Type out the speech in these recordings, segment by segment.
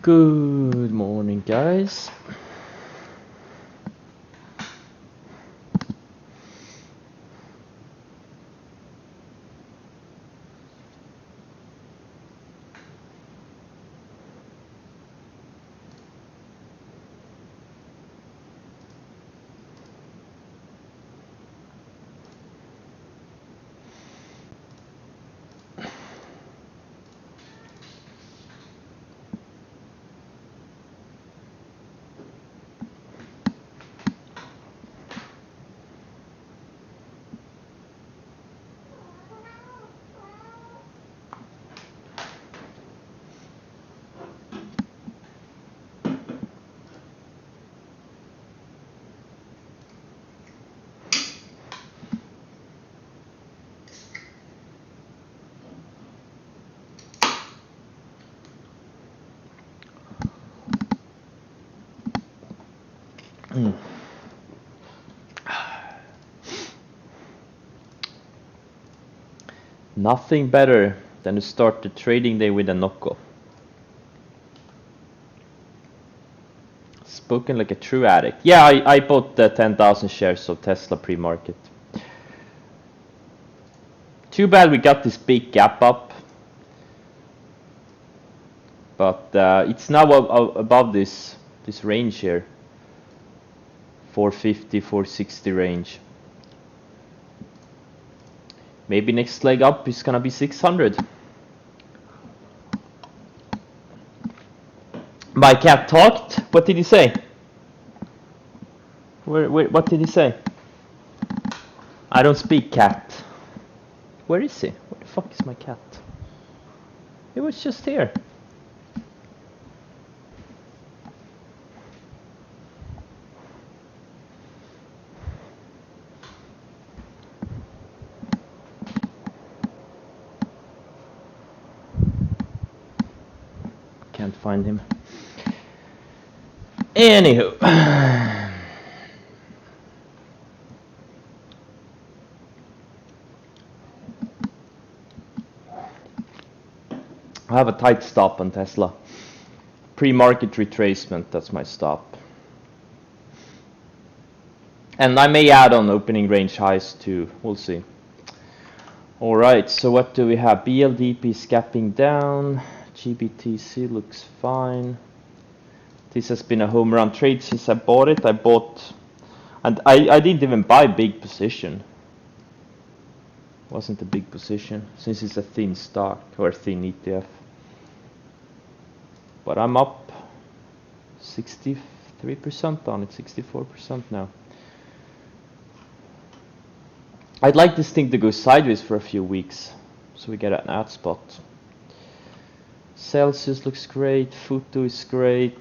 Good morning, guys. Nothing better than to start the trading day with a knockoff. Spoken like a true addict. Yeah, I bought the 10,000 shares of Tesla pre-market. Too bad we got this big gap up. But it's now above this range here. 450, 460 range. Maybe next leg up is gonna be 600. My cat talked. What did he say? What did he say? I don't speak cat. Where is he? Where the fuck is my cat? He was just here. Can't find him. Anywho. I have a tight stop on Tesla. Pre-market retracement, that's my stop. And I may add on opening range highs too, we'll see. Alright, so what do we have? BLDP is gapping down. GBTC looks fine. This has been a home run trade since I bought it. And I didn't even buy big position. Wasn't a big position since it's a thin stock or thin ETF. But I'm up 63% on it, 64% now. I'd like this thing to go sideways for a few weeks so we get an ad spot. Celsius looks great, Futu is great.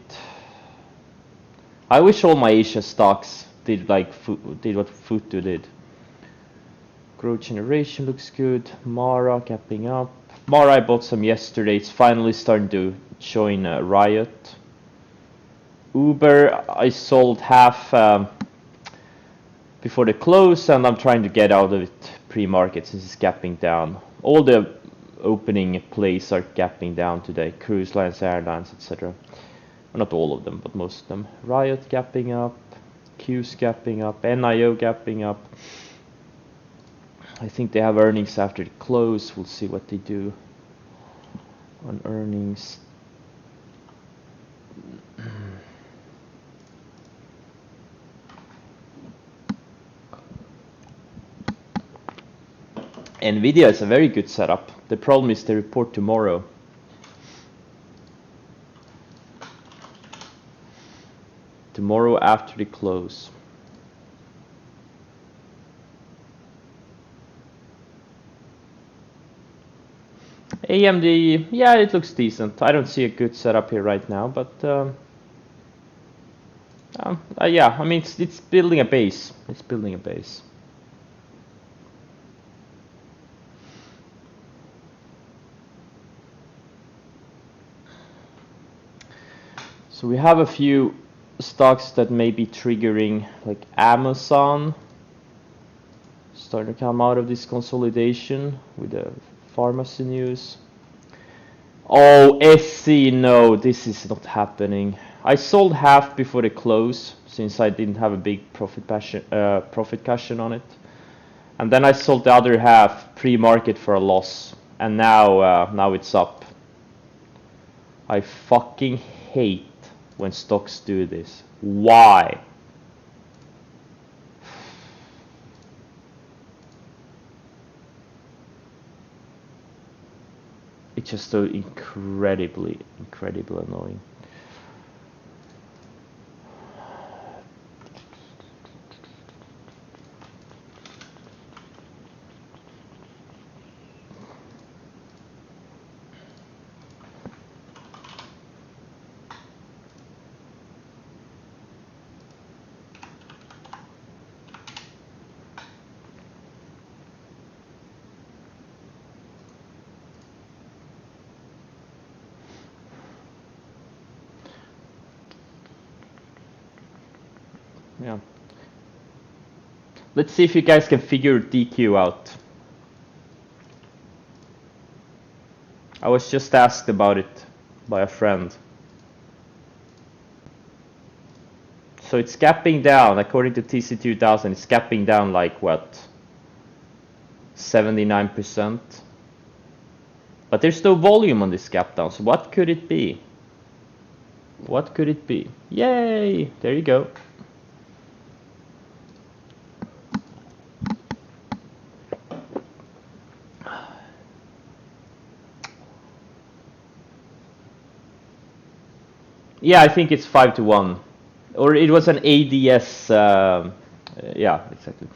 I wish all my Asia stocks did what Futu did. Growth Generation looks good. Mara gapping up. Mara I bought some yesterday. It's finally starting to join Riot. Uber I sold half before the close, and I'm trying to get out of it pre-market since it's gapping down. All the opening plays are gapping down today. Cruise lines, airlines, etc. Well, not all of them, but most of them. Riot gapping up. Q's gapping up. NIO gapping up. I think they have earnings after the close. We'll see what they do on earnings. Nvidia is a very good setup. The problem is they report tomorrow. Tomorrow after the close. AMD, yeah, it looks decent. I don't see a good setup here right now, but yeah, I mean it's building a base. It's building a base. So we have a few stocks that may be triggering, like Amazon, starting to come out of this consolidation with the pharmacy news. Oh, SC, no, this is not happening. I sold half before the close since I didn't have a big profit cushion on it, and then I sold the other half pre-market for a loss, and now it's up. I fucking hate when stocks do this. Why? It's just so incredibly annoying. Yeah. Let's see if you guys can figure DQ out. I was just asked about it by a friend. So it's gapping down, according to TC2000, it's gapping down like what? 79%. But there's no volume on this gap down, so what could it be? What could it be? Yay! There you go. Yeah, I think it's 5-1. Or it was an ADS. Yeah, exactly.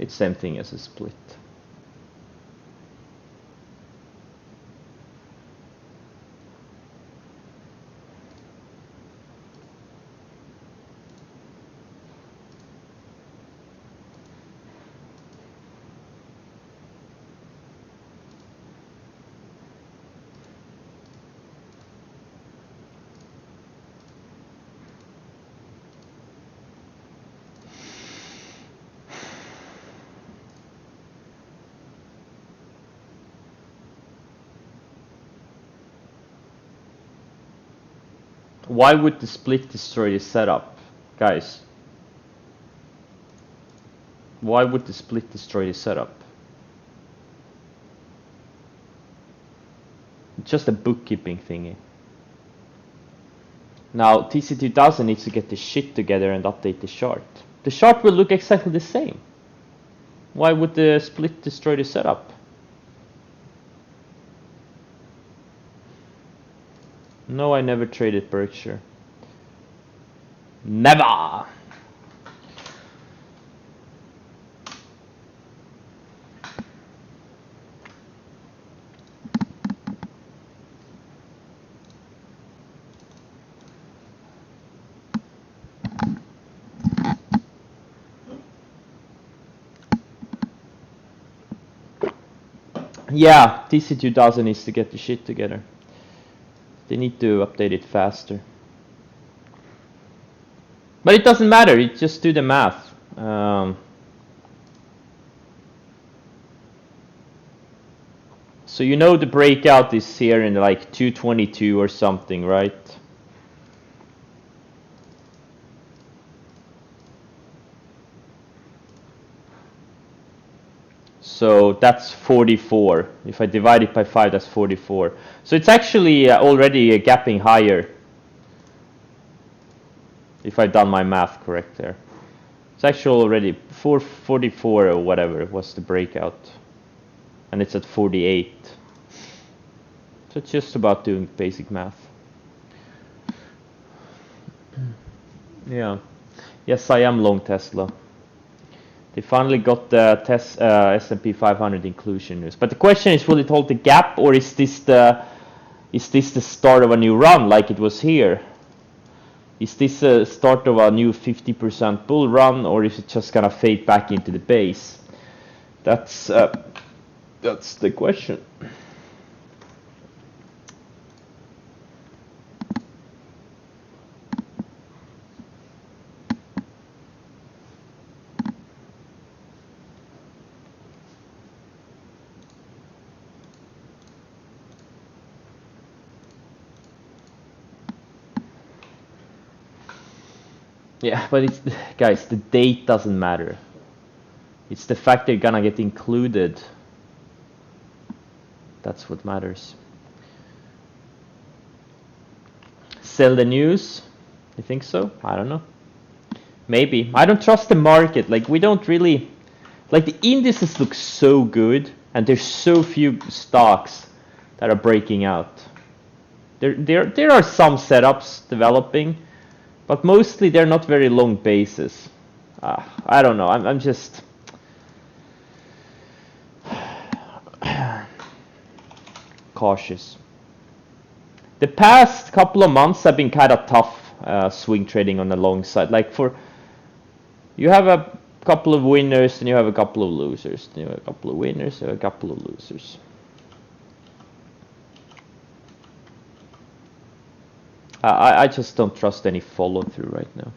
It's same thing as a split. Why would the split destroy the setup? Guys, why would the split destroy the setup? It's just a bookkeeping thingy. Now, TC2000 needs to get the shit together and update the chart. The chart will look exactly the same. Why would the split destroy the setup? No, I never traded Berkshire. Never! Yeah, TC2000 needs to get the shit together. They need to update it faster. But it doesn't matter, it just do the math. So you know the breakout is here in like 222 or something, right? So that's 44. If I divide it by 5, that's 44. So it's actually already gapping higher. If I've done my math correct there. It's actually already 444 or whatever was the breakout. And it's at 48. So it's just about doing basic math. Yeah. Yes, I am long Tesla. They finally got the S&P 500 inclusion news. But the question is, will it hold the gap, or is this the start of a new run like it was here? Is this a start of a new 50% bull run, or is it just gonna fade back into the base? That's the question. Yeah, but it's guys, the date doesn't matter. It's the fact they're gonna get included. That's what matters. Sell the news? You think so? I don't know. Maybe. I don't trust the market. Like, we don't really... Like, the indices look so good, and there's so few stocks that are breaking out. There are some setups developing, but mostly they're not very long bases. I don't know. I'm just... cautious. The past couple of months have been kind of tough swing trading on the long side. Like you have a couple of winners, then you have a couple of losers, then you have a couple of winners, and a couple of losers. I just don't trust any follow through right now.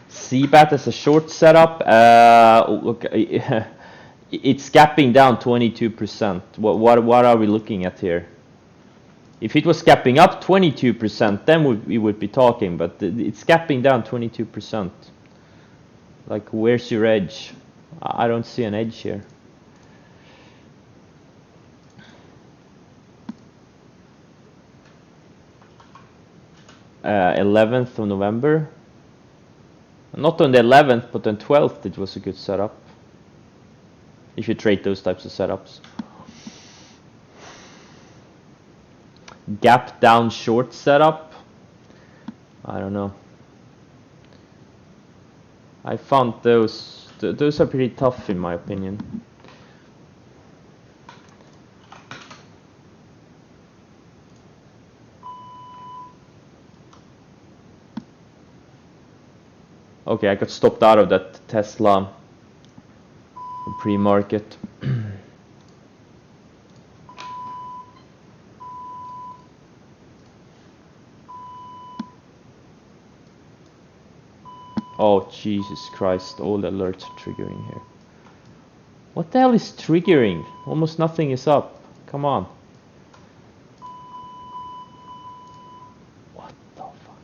CBAT as a short setup. Look, it's gapping down 22%. What are we looking at here? If it was gapping up 22%, then we would be talking. But it's gapping down 22%. Like, where's your edge? I don't see an edge here. 11th of November. Not on the 11th, but on 12th it was a good setup. If you trade those types of setups. Gap down short setup. I don't know. I found those are pretty tough in my opinion. Okay, I got stopped out of that Tesla pre-market. Oh, Jesus Christ, all the alerts are triggering here. What the hell is triggering? Almost nothing is up. Come on. What the fuck?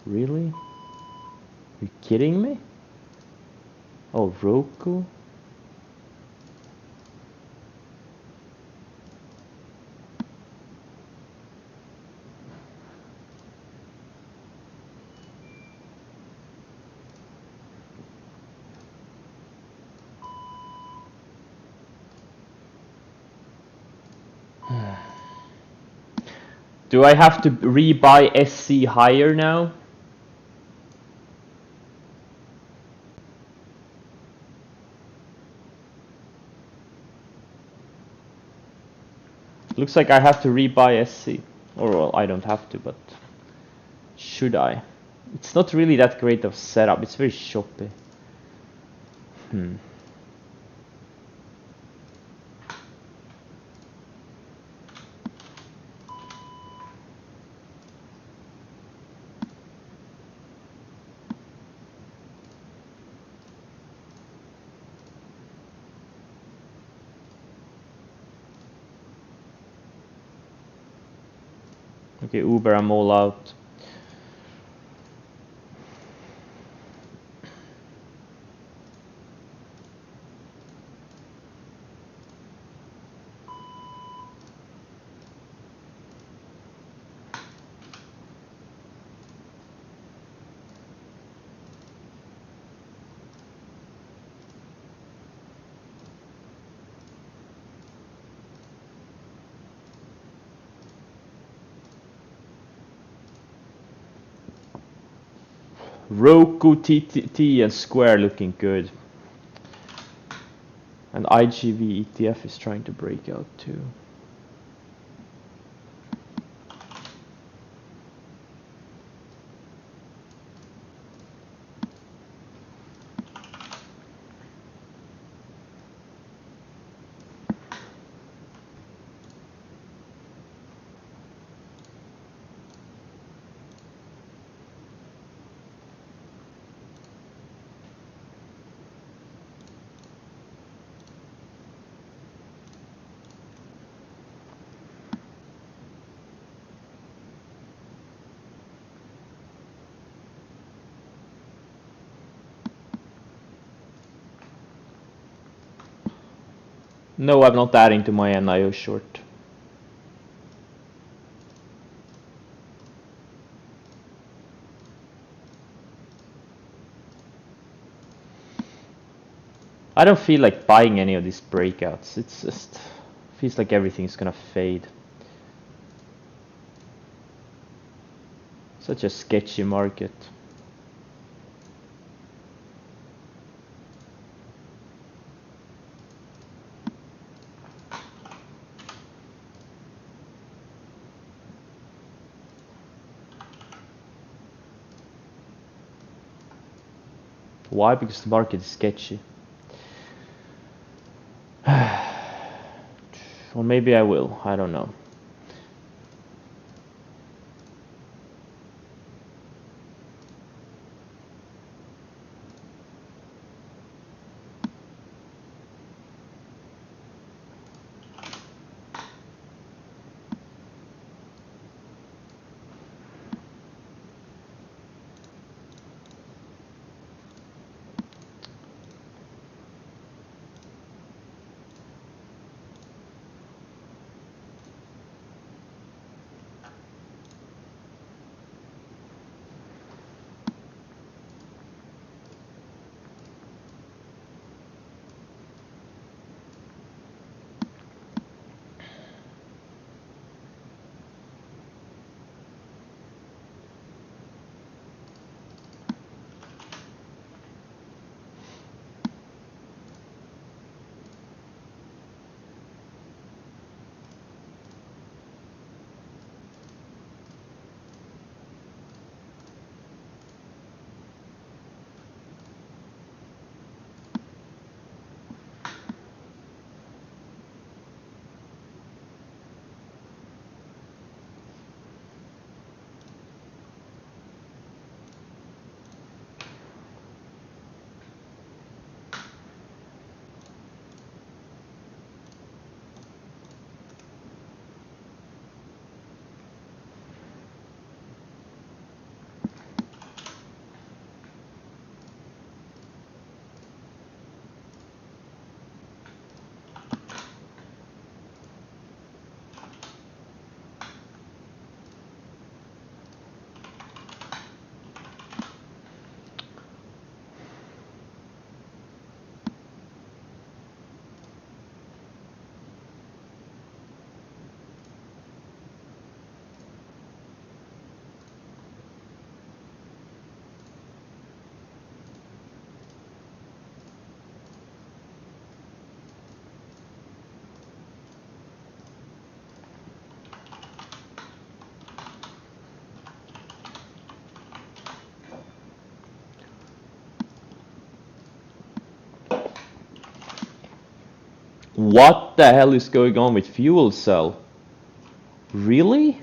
Really? Are you kidding me? Oh, Roku? Do I have to rebuy SC higher now? Looks like I have to rebuy SC. Or, well, I don't have to, but should I? It's not really that great of setup. It's very choppy. Okay, Uber, I'm all out. Roku, TTT, and Square looking good. And IGV ETF is trying to break out too. No, I'm not adding to my NIO short. I don't feel like buying any of these breakouts. It's just feels like everything's gonna fade. Such a sketchy market. Why? Because the market is sketchy. Or maybe I will. I don't know. What the hell is going on with fuel cell? Really?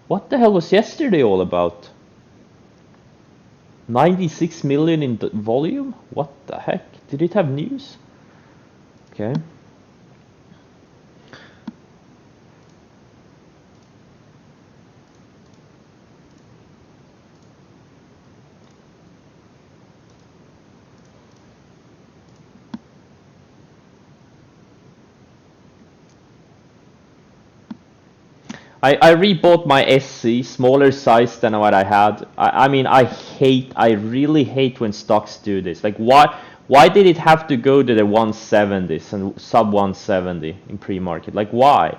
What the hell was yesterday all about? 96 million in volume? What the heck? Did it have news? Okay. I rebought my SC, smaller size than what I had. I mean, I really hate when stocks do this. Like, why did it have to go to the 170s and sub 170 in pre-market? Like, why?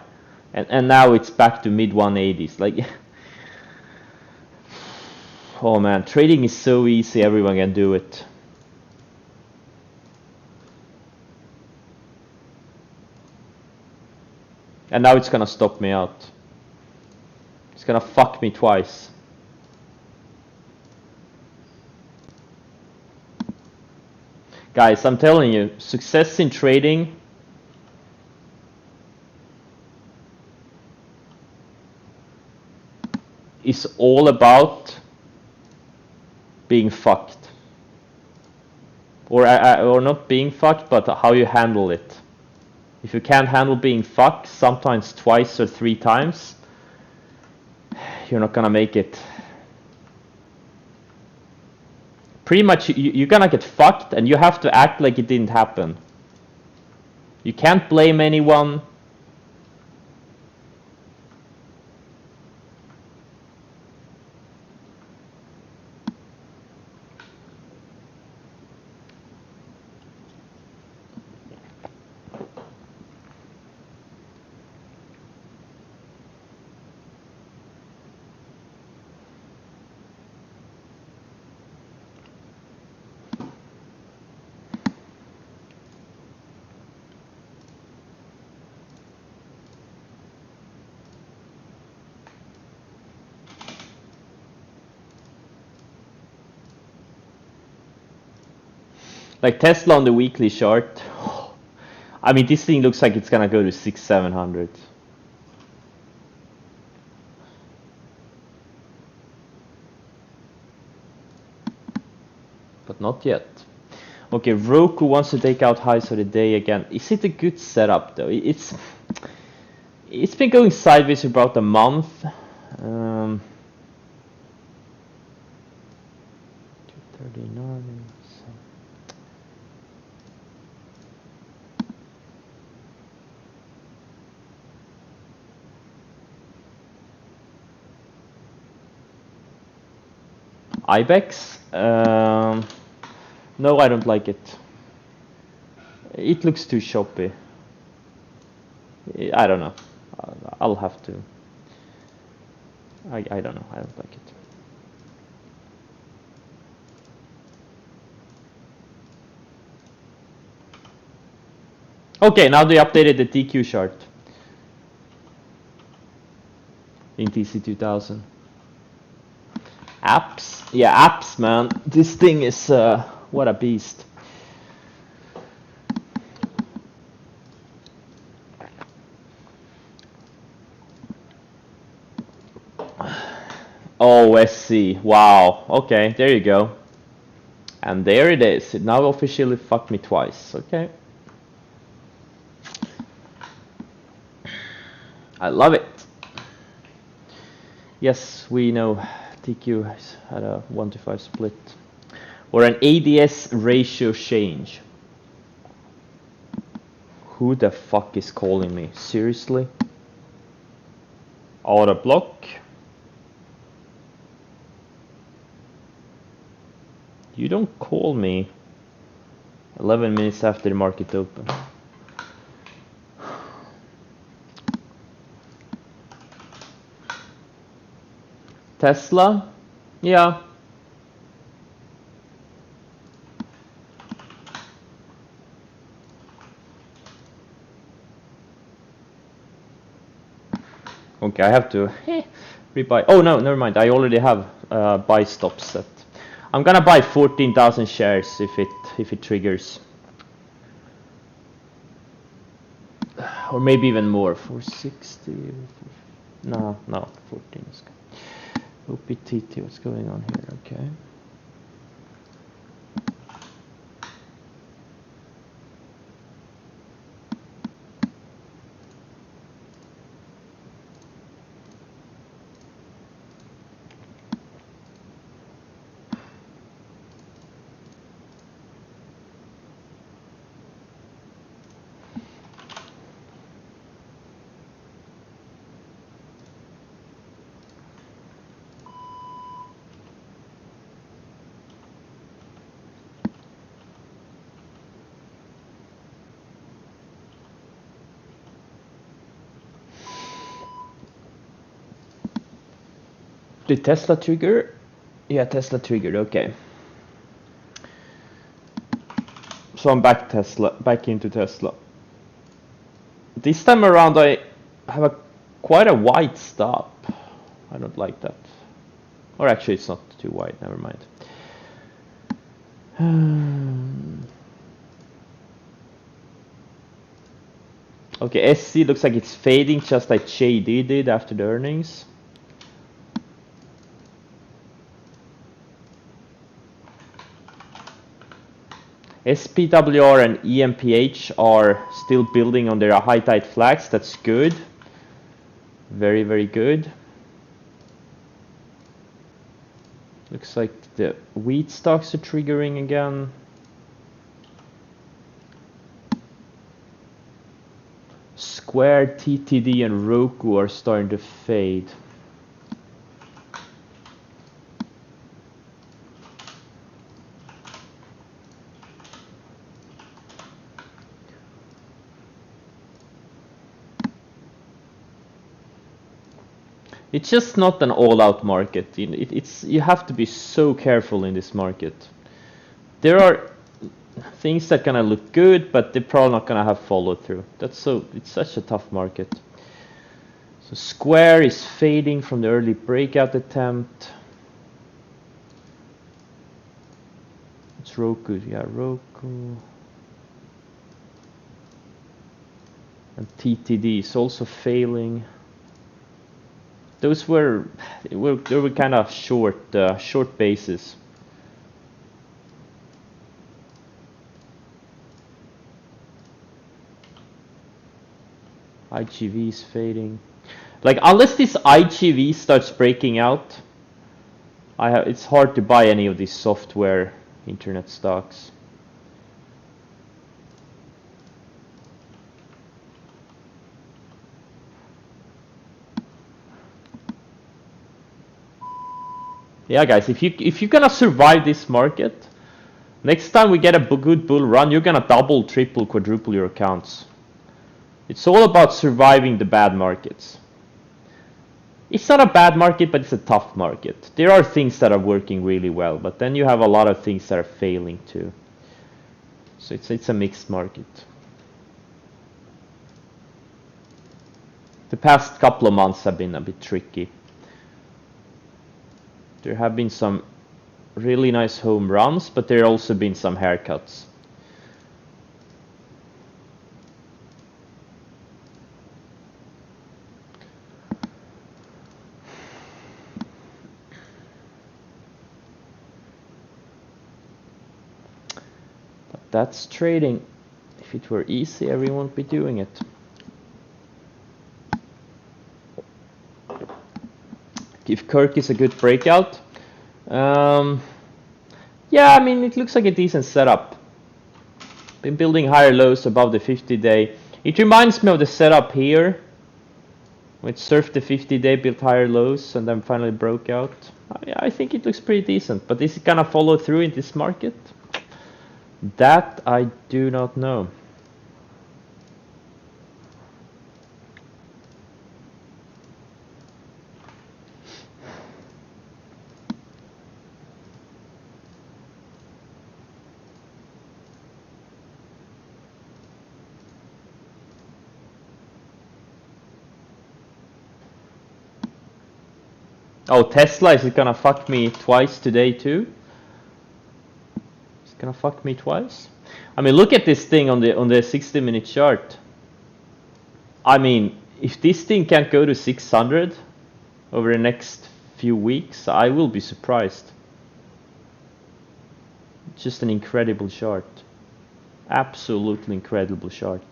And now it's back to mid 180s. Like, oh man, trading is so easy, everyone can do it. And now it's gonna stop me out. It's gonna fuck me twice. Guys, I'm telling you, success in trading is all about being fucked. Or not being fucked, but how you handle it. If you can't handle being fucked, sometimes twice or 3 times, you're not gonna make it. Pretty much, you're gonna get fucked and you have to act like it didn't happen. You can't blame anyone. Like Tesla on the weekly chart. I mean, this thing looks like it's gonna go to 600-700. But not yet. Okay, Roku wants to take out highs of the day again. Is it a good setup though? It's been going sideways for about a month. 239. Ibex? No, I don't like it. It looks too choppy. I don't know. I'll have to. I don't know. I don't like it. Okay, now they updated the TQ chart in TC2000. Apps? Yeah, apps, man. This thing is what a beast. Oh, SC. Wow. Okay, there you go. And there it is. It now officially fucked me twice. Okay. I love it. Yes, we know TQ has had a 1-to-5 split. Or an ADS ratio change. Who the fuck is calling me? Seriously? Auto block. You don't call me 11 minutes after the market open. Tesla? Yeah. Okay, I have to rebuy. Oh no, never mind. I already have buy stop set. I'm gonna buy 14,000 shares if it triggers, or maybe even more. 460. No, 14 is good. OPTT. What's going on here? Okay. Did Tesla trigger? Yeah, Tesla triggered. Okay. So I'm back into Tesla. This time around I have quite a wide stop. I don't like that. Or actually it's not too wide, never mind. Okay, SC looks like it's fading just like JD did after the earnings. SPWR and EMPH are still building on their high tide flags. That's good. Very, very good. Looks like the wheat stocks are triggering again. Square, TTD, and Roku are starting to fade. It's just not an all-out market. It's you have to be so careful in this market. There are things that gonna look good, but they're probably not gonna have follow through. It's such a tough market. So Square is fading from the early breakout attempt. It's Roku, yeah, Roku. And TTD is also failing. Those were they were kind of short bases. IGV is fading. Like unless this IGV starts breaking out, it's hard to buy any of these software internet stocks. Yeah, guys, if you're gonna survive this market, next time we get a good bull run, you're gonna double, triple, quadruple your accounts. It's all about surviving the bad markets. It's not a bad market, but it's a tough market. There are things that are working really well, but then you have a lot of things that are failing too. So it's a mixed market. The past couple of months have been a bit tricky. There have been some really nice home runs, but there have also been some haircuts. But that's trading. If it were easy, everyone would be doing it. If Kirk is a good breakout, yeah, I mean, it looks like a decent setup. Been building higher lows above the 50-day. It reminds me of the setup here, which surfed the 50-day, built higher lows, and then finally broke out. I think it looks pretty decent, but is it gonna follow through in this market? That I do not know. Oh, Tesla, is it gonna fuck me twice today too? It's gonna fuck me twice? I mean, look at this thing on the 60-minute chart. I mean, if this thing can't go to 600 over the next few weeks, I will be surprised. It's just an incredible chart. Absolutely incredible chart.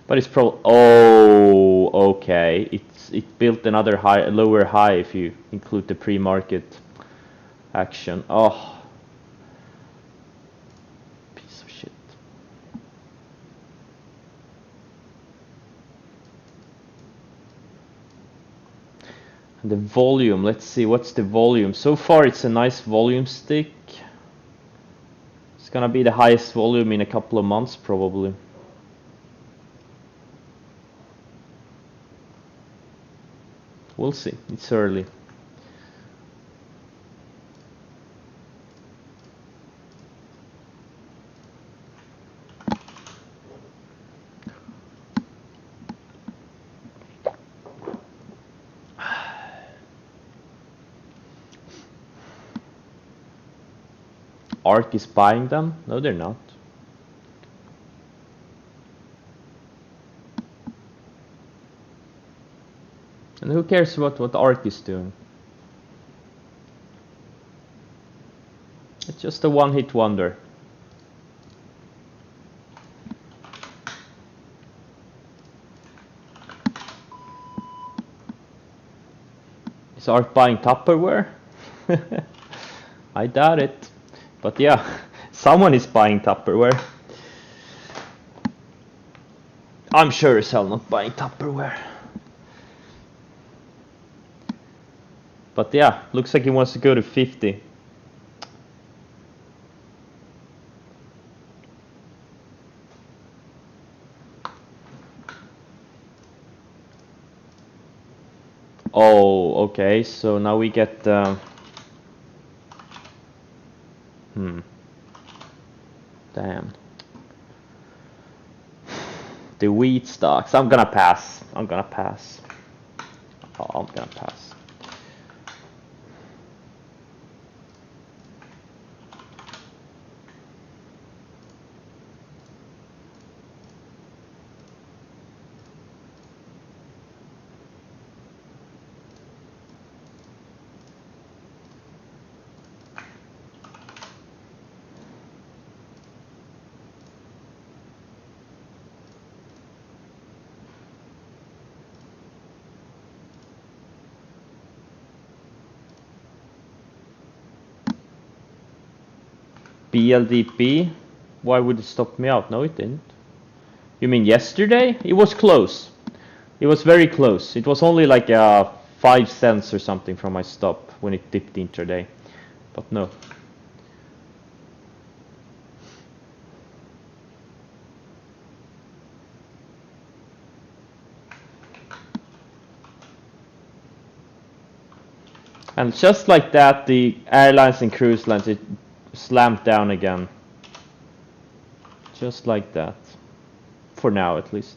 But it's oh, okay. It built another lower high if you include the pre-market action. Oh, piece of shit. And the volume. Let's see, what's the volume? So far, it's a nice volume stick. It's gonna be the highest volume in a couple of months, probably. We'll see. It's early. ARK is buying them? No, they're not. And who cares what ARK is doing? It's just a one-hit wonder. Is ARK buying Tupperware? I doubt it. But yeah, Someone is buying Tupperware. I'm sure as hell not buying Tupperware. But yeah, looks like he wants to go to 50. Oh, okay, so now we get damn. The wheat stocks. I'm gonna pass. I'm gonna pass. Oh, I'm gonna pass. BLDP? Why would it stop me out? No, it didn't. You mean yesterday? It was close. It was very close. It was only like 5 cents or something from my stop when it dipped intraday. But no. And just like that, the airlines and cruise lines, it slammed down again. Just like that. For now, at least.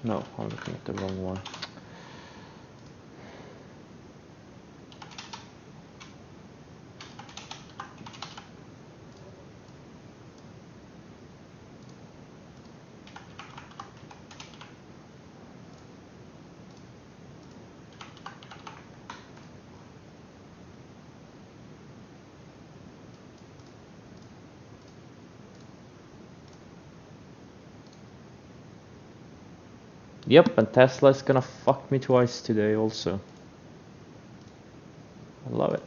No, I'm looking at the wrong one. Yep, and Tesla is gonna fuck me twice today also. I love it.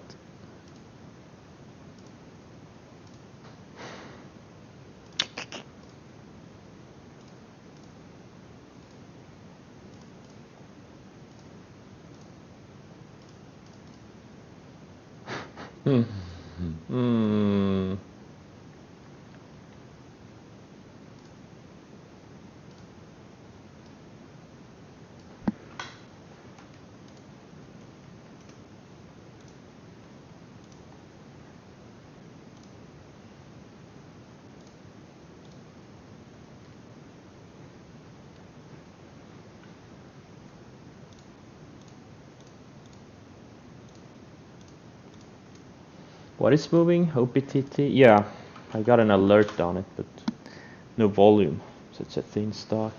Hmm. What is moving? OPTT? Yeah, I got an alert on it, but no volume. So it's a thin stock.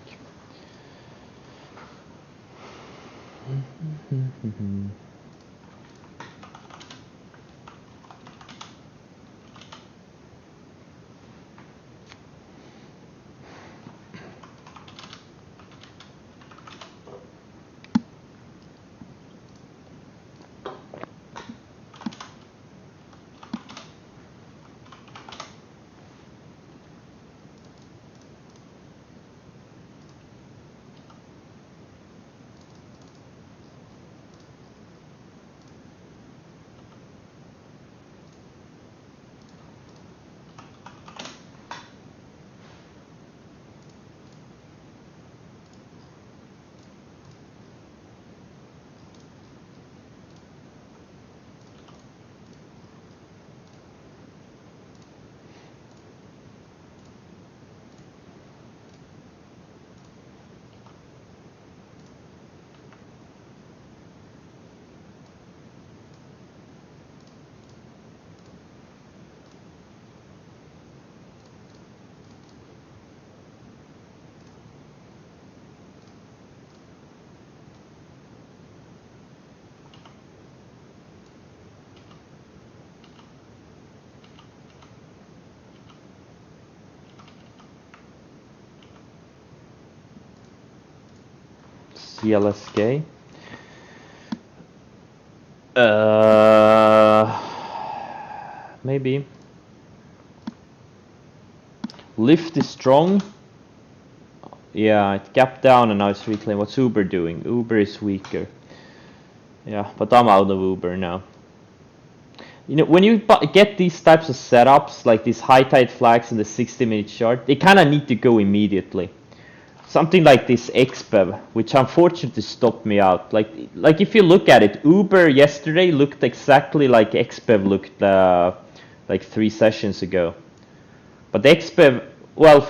GLSK. Maybe. Lyft is strong. Yeah, it gapped down and now it's reclaimed. What's Uber doing? Uber is weaker. Yeah, but I'm out of Uber now. You know, when you get these types of setups, like these high tide flags in the 60-minute chart, they kind of need to go immediately. Something like this XBEV, which unfortunately stopped me out. Like if you look at it, Uber yesterday looked exactly like XBEV looked like 3 sessions ago. But the XBEV, well,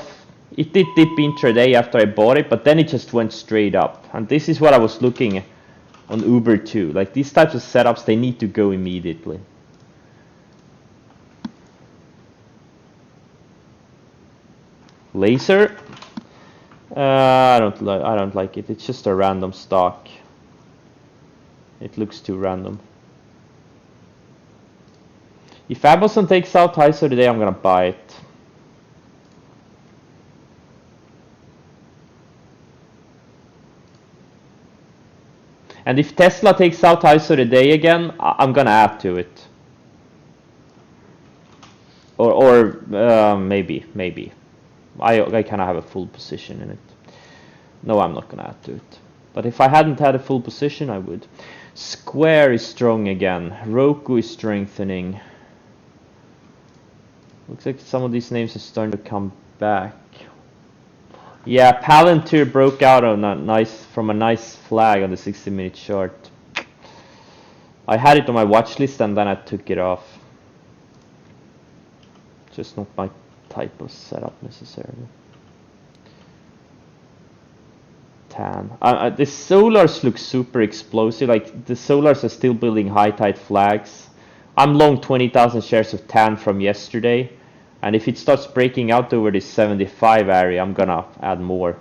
it did dip intraday after I bought it, but then it just went straight up. And this is what I was looking on Uber too. Like these types of setups, they need to go immediately. Laser. I don't like it. It's just a random stock. It looks too random. If Amazon takes out ISO today, I'm gonna buy it. And if Tesla takes out ISO today again, I'm gonna add to it. Or maybe. I kind of have a full position in it. No, I'm not gonna add to it. But if I hadn't had a full position, I would. Square is strong again. Roku is strengthening. Looks like some of these names are starting to come back. Yeah, Palantir broke out on from a nice flag on the 60-minute chart. I had it on my watch list and then I took it off. Just not my type of setup necessarily. TAN. The solars look super explosive. Like the solars are still building high tide flags. I'm long 20,000 shares of TAN from yesterday. And if it starts breaking out over this 75 area, I'm gonna add more.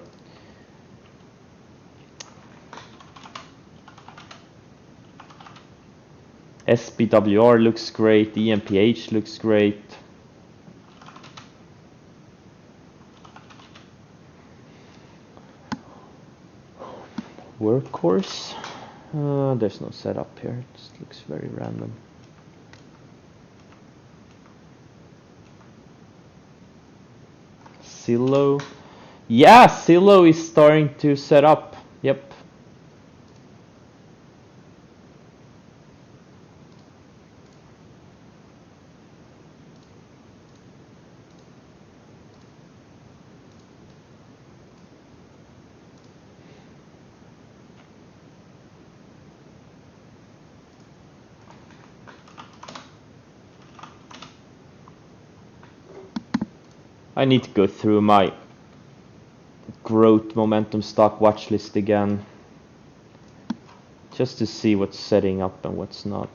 SPWR looks great. EMPH looks great. Workhorse. There's no setup here. It just looks very random. Silo. Yeah, Silo is starting to set up. Yep. I need to go through my growth momentum stock watch list again, just to see what's setting up and what's not.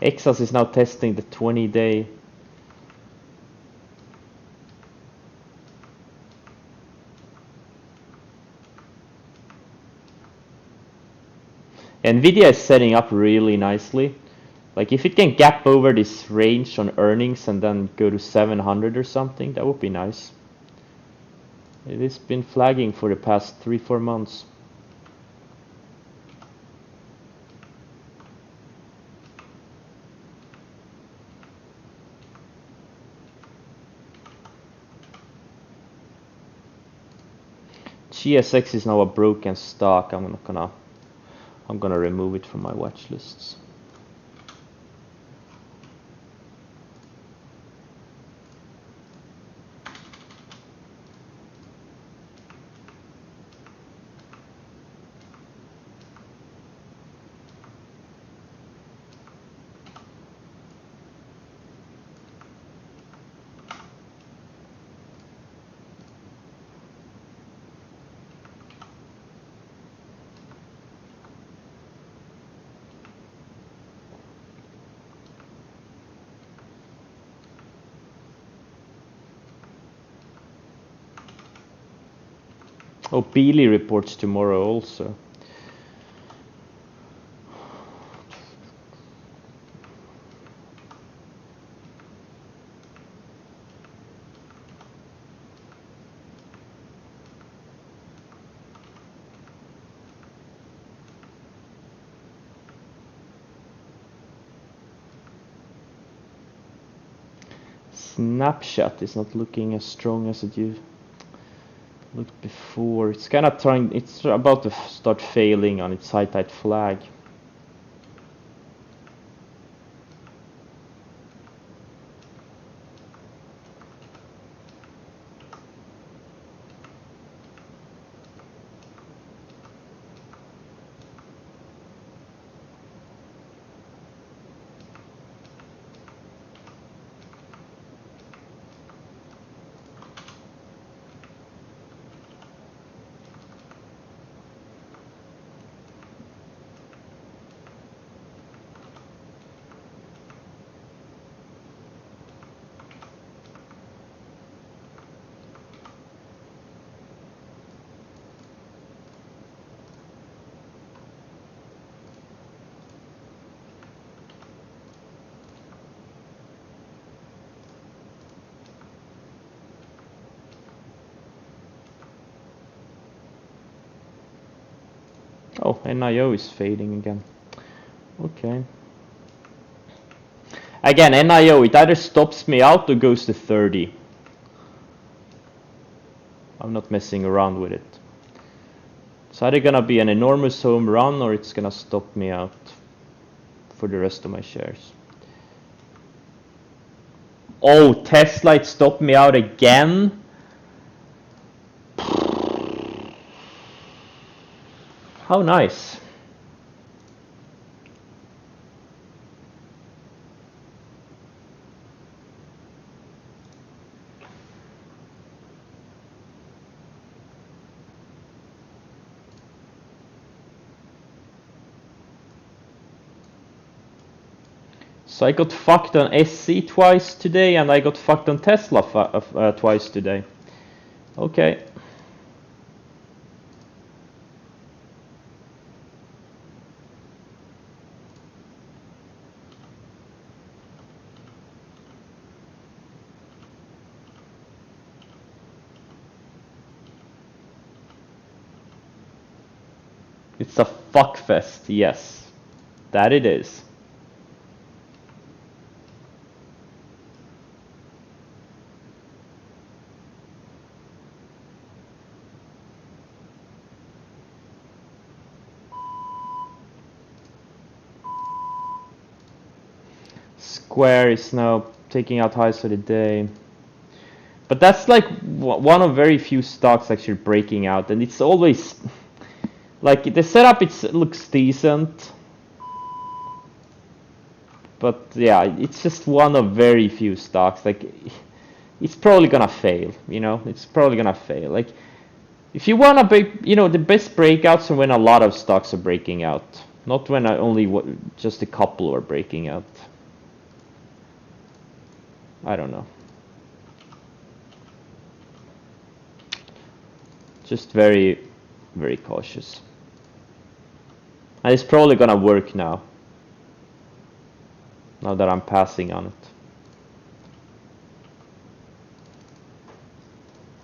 Exas is now testing the 20-day. Nvidia is setting up really nicely. Like if it can gap over this range on earnings and then go to 700 or something, that would be nice. It has been flagging for the past 3-4 months. GSX is now a broken stock. I'm gonna remove it from my watch lists. Oh, Beely reports tomorrow also. snapshot is not looking as strong as it looked before. It's kind of trying. It's about to start failing on its high tide flag. Oh, NIO is fading again. Okay. Again, NIO, it either stops me out or goes to 30. I'm not messing around with it. It's either gonna be an enormous home run or it's gonna stop me out for the rest of my shares. Oh, Tesla, it stopped me out again? How nice. So I got fucked on SC twice today and I got fucked on Tesla twice today. Okay. It's a fuckfest, yes. That it is. Square is now taking out highs for the day. But that's like one of very few stocks actually breaking out, and it's always like the setup. It looks decent, but yeah, it's just one of very few stocks. Like it's probably gonna fail. You know, it's probably gonna fail. Like if you wanna break, you know, the best breakouts are when a lot of stocks are breaking out, not when only just a couple are breaking out. I don't know. Just very, very cautious. And it's probably gonna work now. Now that I'm passing on it.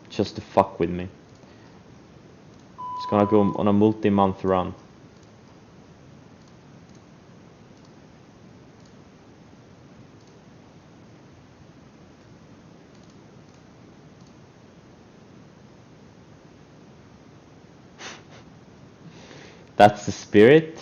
Just to fuck with me. It's gonna go on a multi-month run. That's the spirit.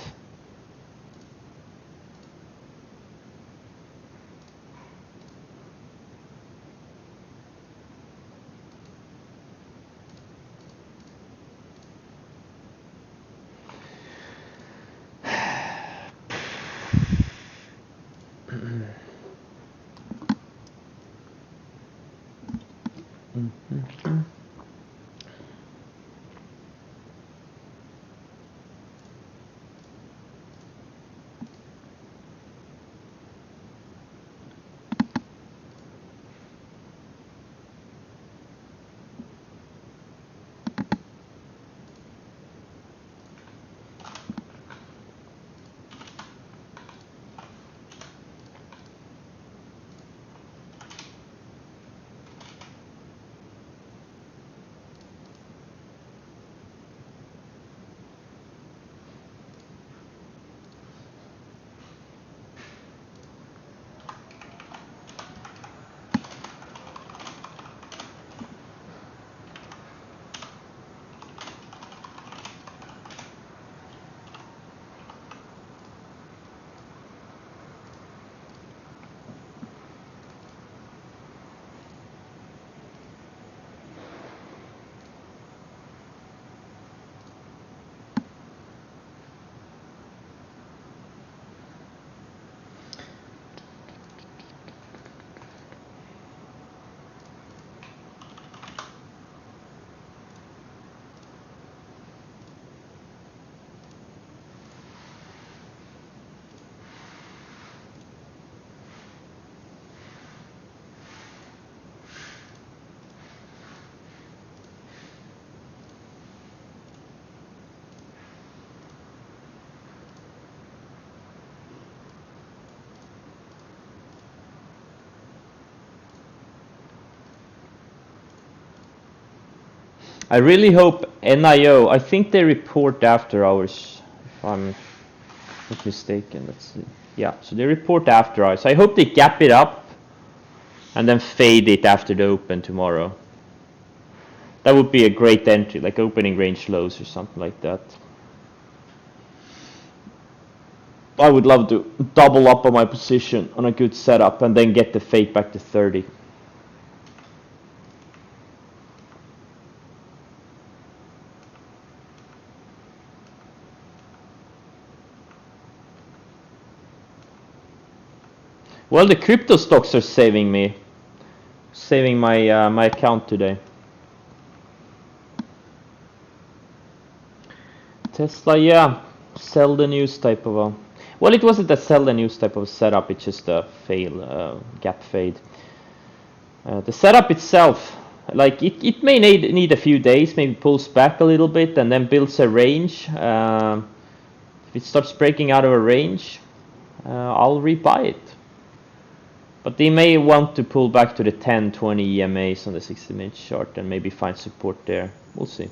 I really hope NIO. I think they report after hours, if I'm not mistaken. Let's see. Yeah, so they report after hours. I hope they gap it up and then fade it after the open tomorrow. That would be a great entry, like opening range lows or something like that. I would love to double up on my position on a good setup and then get the fade back to 30. Well, the crypto stocks are saving me, saving my my account today. Tesla, yeah, sell the news type of a. Well, it wasn't a sell the news type of setup. It's just a fail gap fade. The setup itself, like it may need a few days, maybe pulls back a little bit and then builds a range. If it starts breaking out of a range, I'll rebuy it. But they may want to pull back to the 10, 20 EMAs on the 60-minute chart and maybe find support there. We'll see.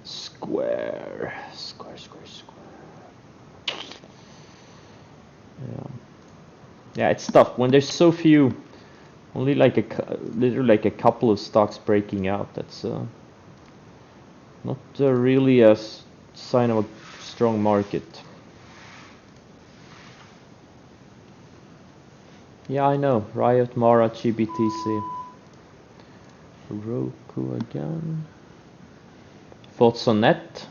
Square. Yeah. Yeah, it's tough when there's so few. Only like literally like a couple of stocks breaking out. That's not really a sign of a strong market. Yeah, I know. Riot, Mara, GBTC. Roku again. Thoughts on net?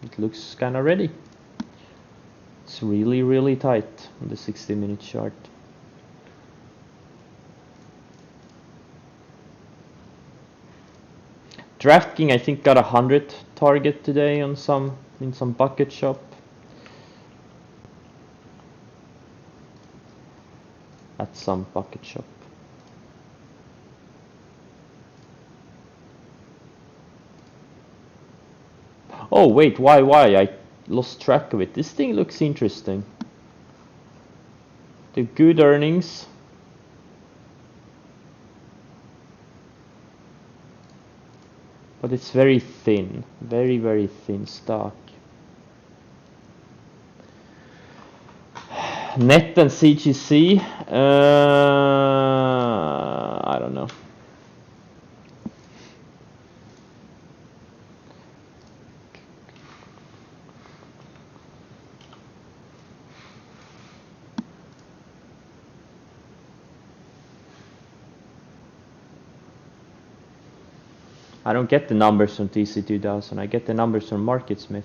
It looks kind of ready. It's really tight on the 60-minute chart. DraftKings, I think, got 100 target today on in some bucket shop. At some bucket shop. Oh wait, why? I lost track of it. This thing looks interesting. The good earnings. But it's very thin. Very thin stock. Net and CGC. I don't know. I don't get the numbers from TC2000. I get the numbers from MarketSmith.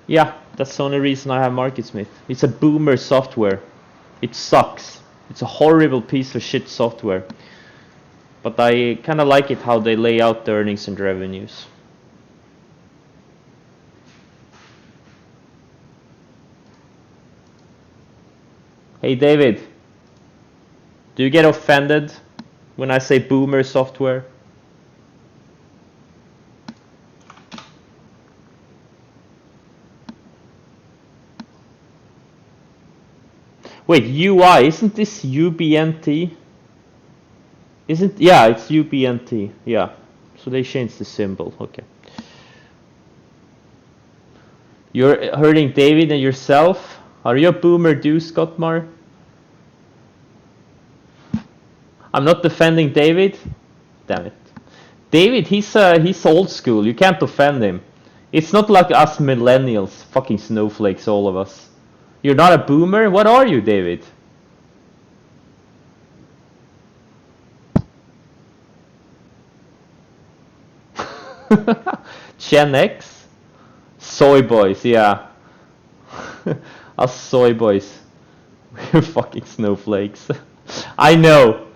Yeah, that's the only reason I have MarketSmith. It's a boomer software. It sucks. It's a horrible piece of shit software. But I kind of like it how they lay out the earnings and revenues. Hey David, do you get offended when I say boomer software? Wait, UI, isn't this UBNT? Isn't, yeah, it's UBNT, yeah. So they changed the symbol, okay. You're hurting David and yourself? Are you a boomer too, Scottmar? I'm not defending David? Damn it. David, he's old school, you can't offend him. It's not like us millennials, fucking snowflakes, all of us. You're not a boomer? What are you, David? Gen X? Soy boys, yeah. Us soy boys. We're fucking snowflakes. I know.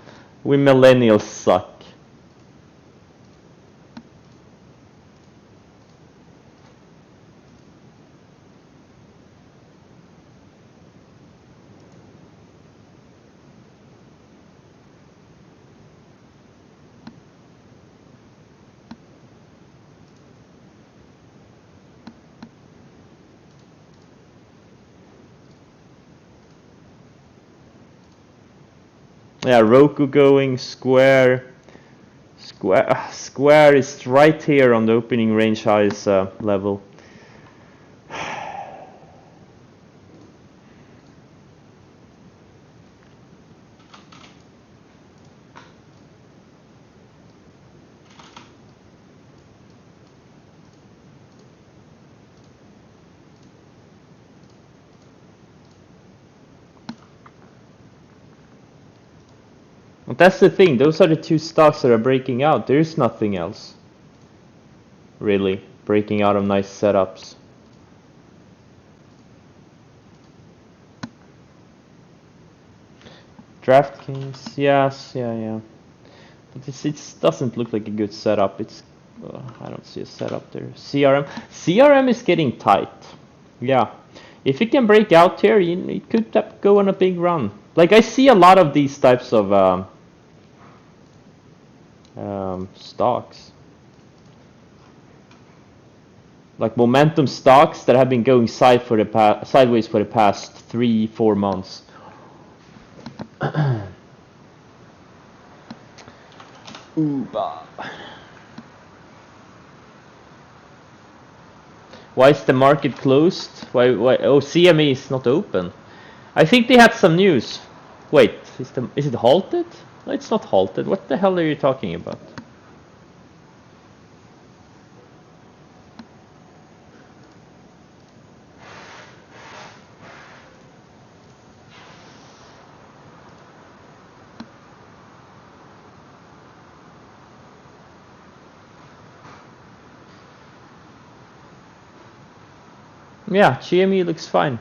We millennials suck. Yeah, Roku going, Square is right here on the opening range highs level. But that's the thing, those are the two stocks that are breaking out. There is nothing else, really, breaking out of nice setups. DraftKings, yes, yeah. But it doesn't look like a good setup. I don't see a setup there. CRM is getting tight. Yeah, if it can break out here, it could go on a big run. Like I see a lot of these types of stocks, like momentum stocks that have been going sideways for the past 3-4 months. Ooba. Why is the market closed? Why? Oh, CME is not open. I think they had some news. Wait, is it halted? No, it's not halted. What the hell are you talking about? Yeah, GME looks fine.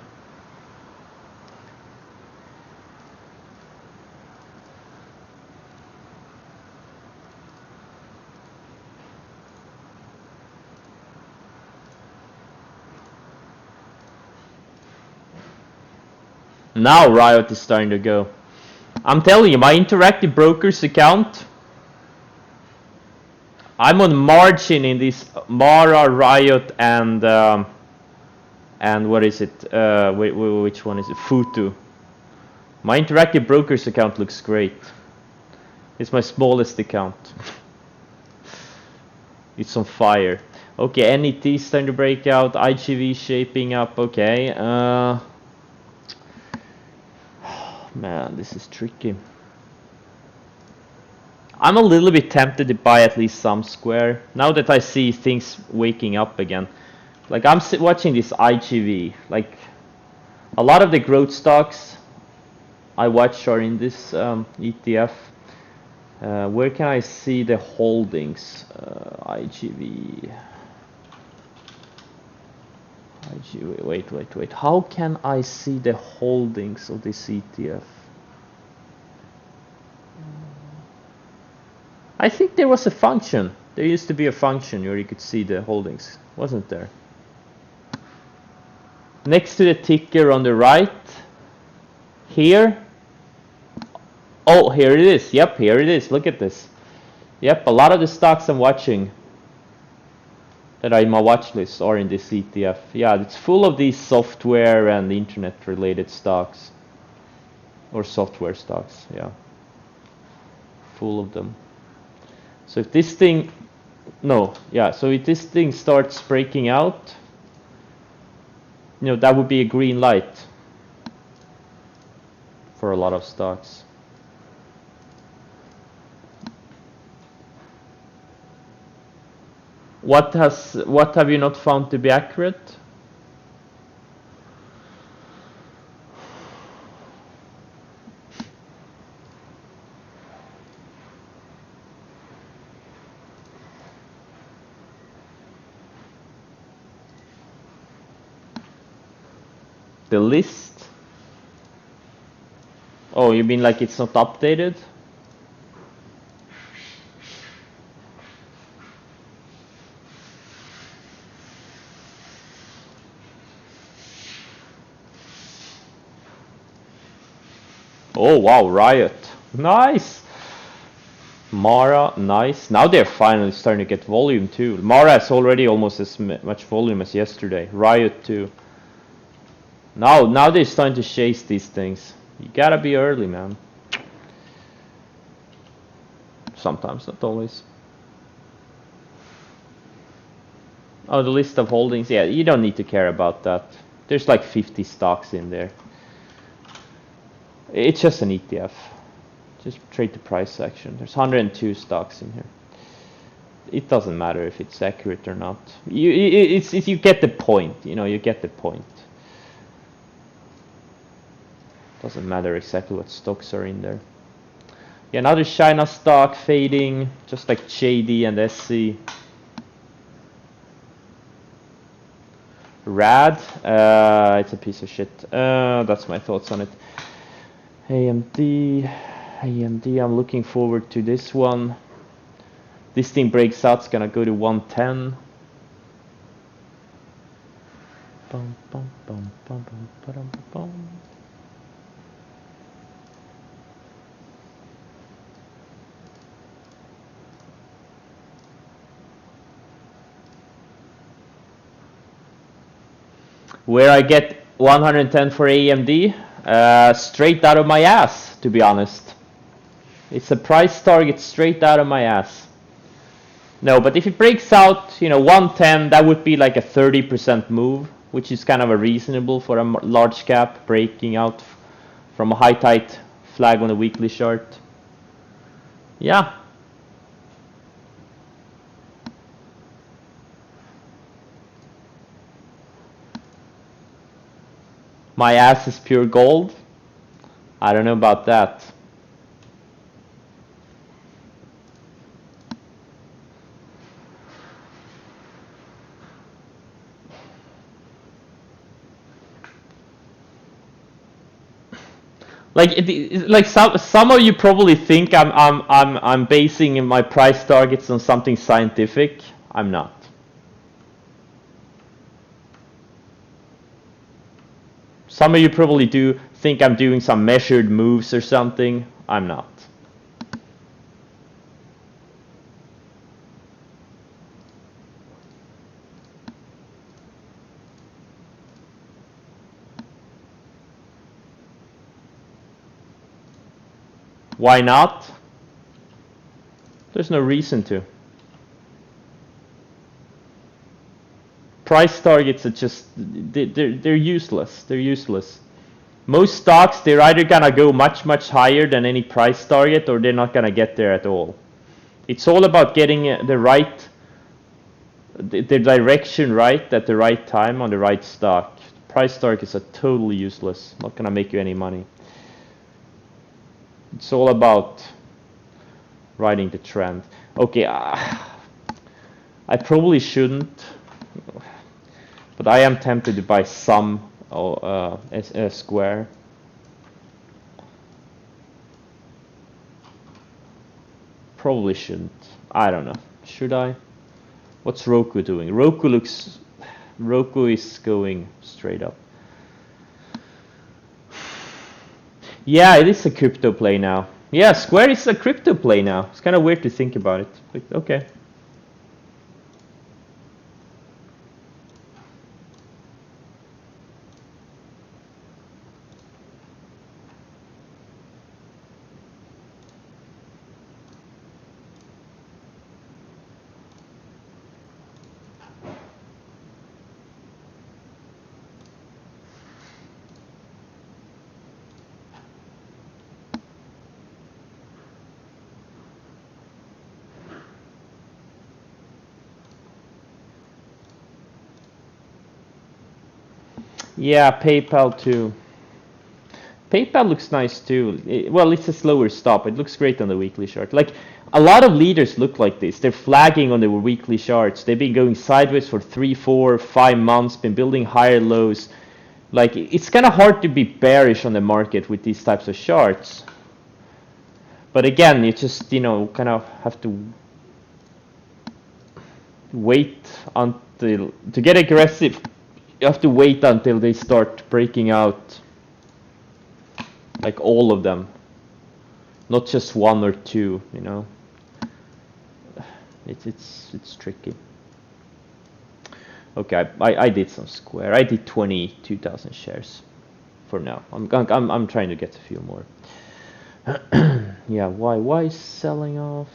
Now Riot is starting to go. I'm telling you, my Interactive Brokers account, I'm on margin in this Mara, Riot, and what is it? Which one is it? Futu. My Interactive Brokers account looks great. It's my smallest account. It's on fire. Okay, NET starting to break out. IGV shaping up. Okay. Man, this is tricky. I'm a little bit tempted to buy at least some Square now that I see things waking up again. Like I'm watching this IGV. Like a lot of the growth stocks I watch are in this ETF. Where can I see the holdings? IGV. Wait. How can I see the holdings of this ETF? I think there was a function. There used to be a function where you could see the holdings, wasn't there? Next to the ticker on the right, here. Oh, here it is. Yep, here it is. Look at this. Yep, a lot of the stocks I'm watching that are in my watch list are in this ETF. Yeah, it's full of these software and internet related stocks. Or software stocks, yeah. Full of them. So if this thing, so if this thing starts breaking out, that would be a green light for a lot of stocks. What have you not found to be accurate? The list? Oh, you mean like it's not updated? Oh wow, Riot. Nice! Mara, nice. Now they're finally starting to get volume too. Mara has already almost as much volume as yesterday. Riot too. Now they're starting to chase these things. You gotta be early, man. Sometimes, not always. Oh, the list of holdings. Yeah, you don't need to care about that. There's like 50 stocks in there. It's just an ETF. Just trade the price section. There's 102 stocks in here. It doesn't matter if it's accurate or not. You get the point. You know, you get the point. Doesn't matter exactly what stocks are in there. Yeah, another China stock fading, just like JD and SC. Rad, it's a piece of shit. That's my thoughts on it. AMD, I'm looking forward to this one. This thing breaks out, it's gonna go to 110. Bum, bum, bum, bum, bum, bum, bum. Where I get 110 for AMD, straight out of my ass, to be honest. It's a price target straight out of my ass. No, but if it breaks out, 110, that would be like a 30% move, which is kind of a reasonable for a large cap breaking out from a high tight flag on a weekly chart. Yeah. My ass is pure gold? I don't know about that. Like some of you probably think I'm basing my price targets on something scientific. I'm not. Some of you probably do think I'm doing some measured moves or something. I'm not. Why not? There's no reason to. Price targets are just, they're useless. They're useless. Most stocks, they're either gonna go much higher than any price target, or they're not gonna get there at all. It's all about getting the direction right at the right time on the right stock. Price targets are totally useless. Not gonna make you any money. It's all about riding the trend. Okay, I probably shouldn't, but I am tempted to buy some Square. Probably shouldn't. I don't know. Should I? What's Roku doing? Roku is going straight up. Yeah, it is a crypto play now. Yeah, Square is a crypto play now. It's kind of weird to think about it, but okay. Yeah, PayPal too. PayPal looks nice too. Well, it's a slower stop. It looks great on the weekly chart. Like, a lot of leaders look like this. They're flagging on the weekly charts. They've been going sideways for 3, 4, 5 months, been building higher lows. Like, it's kind of hard to be bearish on the market with these types of charts. But again, you just, kind of have to wait until, to get aggressive, you have to wait until they start breaking out, like all of them, not just one or two, It's tricky. Okay, I did some Square. I did 22,000 shares for now. I'm trying to get a few more. Yeah, why is selling off?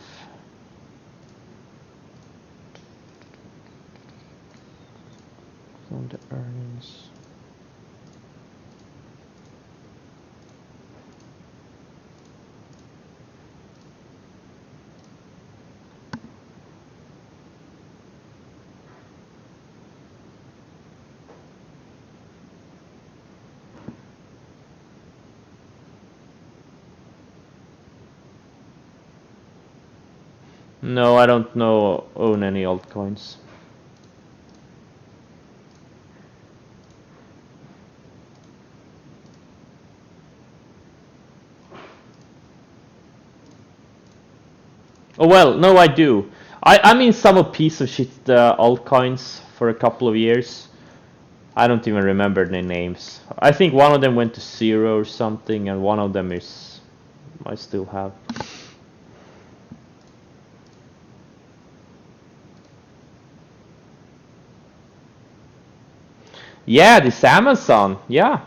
On the earnings. No, I don't own any altcoins. Oh well, no, I do. I mean, some of piece of shit altcoins for a couple of years. I don't even remember their names. I think one of them went to zero or something, and one of them is I still have. Yeah, this Amazon. Yeah.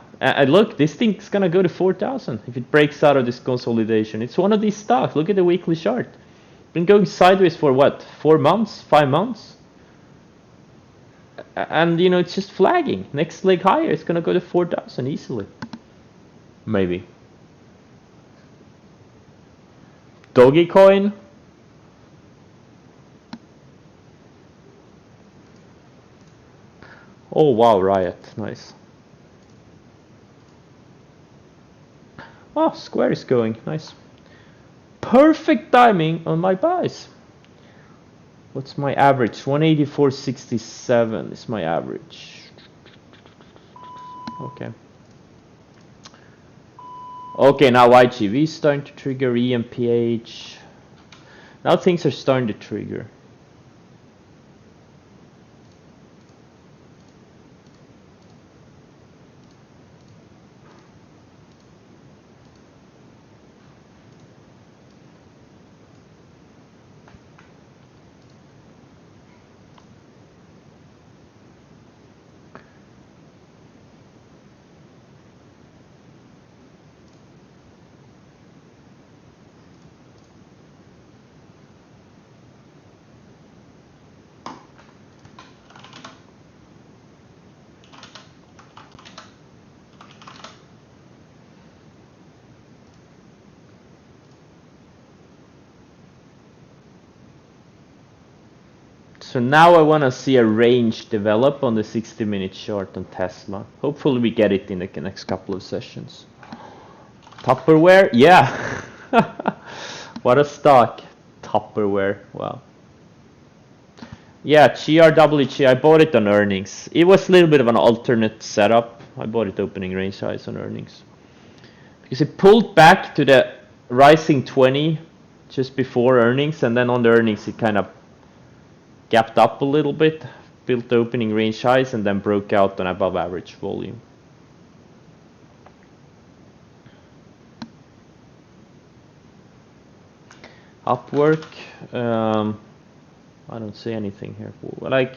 Look, this thing's gonna go to 4,000 if it breaks out of this consolidation. It's one of these stocks. Look at the weekly chart. Been going sideways for what? 4 months? 5 months? And it's just flagging. Next leg higher, it's gonna go to 4,000 easily. Maybe. Dogecoin. Oh wow, Riot. Nice. Oh, Square is going. Nice. Perfect timing on my buys. What's my average? 184.67 is my average. Okay. Okay, now IGV is starting to trigger, EMPH. Now things are starting to trigger. So now I want to see a range develop on the 60-minute chart on Tesla. Hopefully we get it in the next couple of sessions. Tupperware? Yeah. What a stock. Tupperware. Wow. Yeah, GRWG. I bought it on earnings. It was a little bit of an alternate setup. I bought it opening range highs on earnings. Because it pulled back to the rising 20 just before earnings, and then on the earnings it kind of gapped up a little bit, built the opening range highs, and then broke out on above average volume. Upwork, I don't see anything here. Like,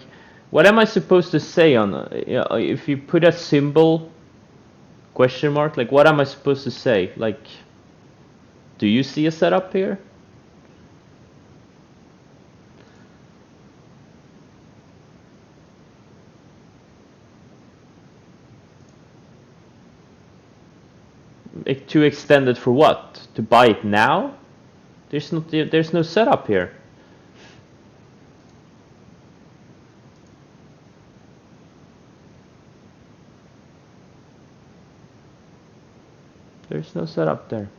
what am I supposed to say on if you put a symbol question mark? Like, what am I supposed to say? Like, do you see a setup here? Too extended for what? To buy it now? There's no setup here. There's no setup there.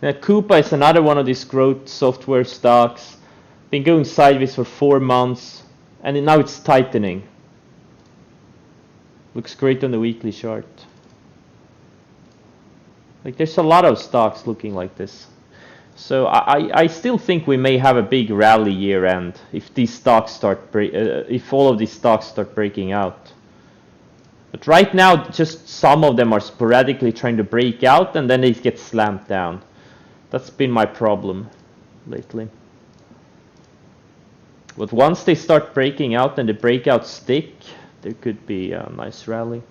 Now, Coupa is another one of these growth software stocks. Been going sideways for 4 months, and now it's tightening. Looks great on the weekly chart. Like, there's a lot of stocks looking like this. So I still think we may have a big rally year end if these stocks if all of these stocks start breaking out. But right now, just some of them are sporadically trying to break out, and then they get slammed down. That's been my problem lately. But once they start breaking out and the breakouts stick, there could be a nice rally.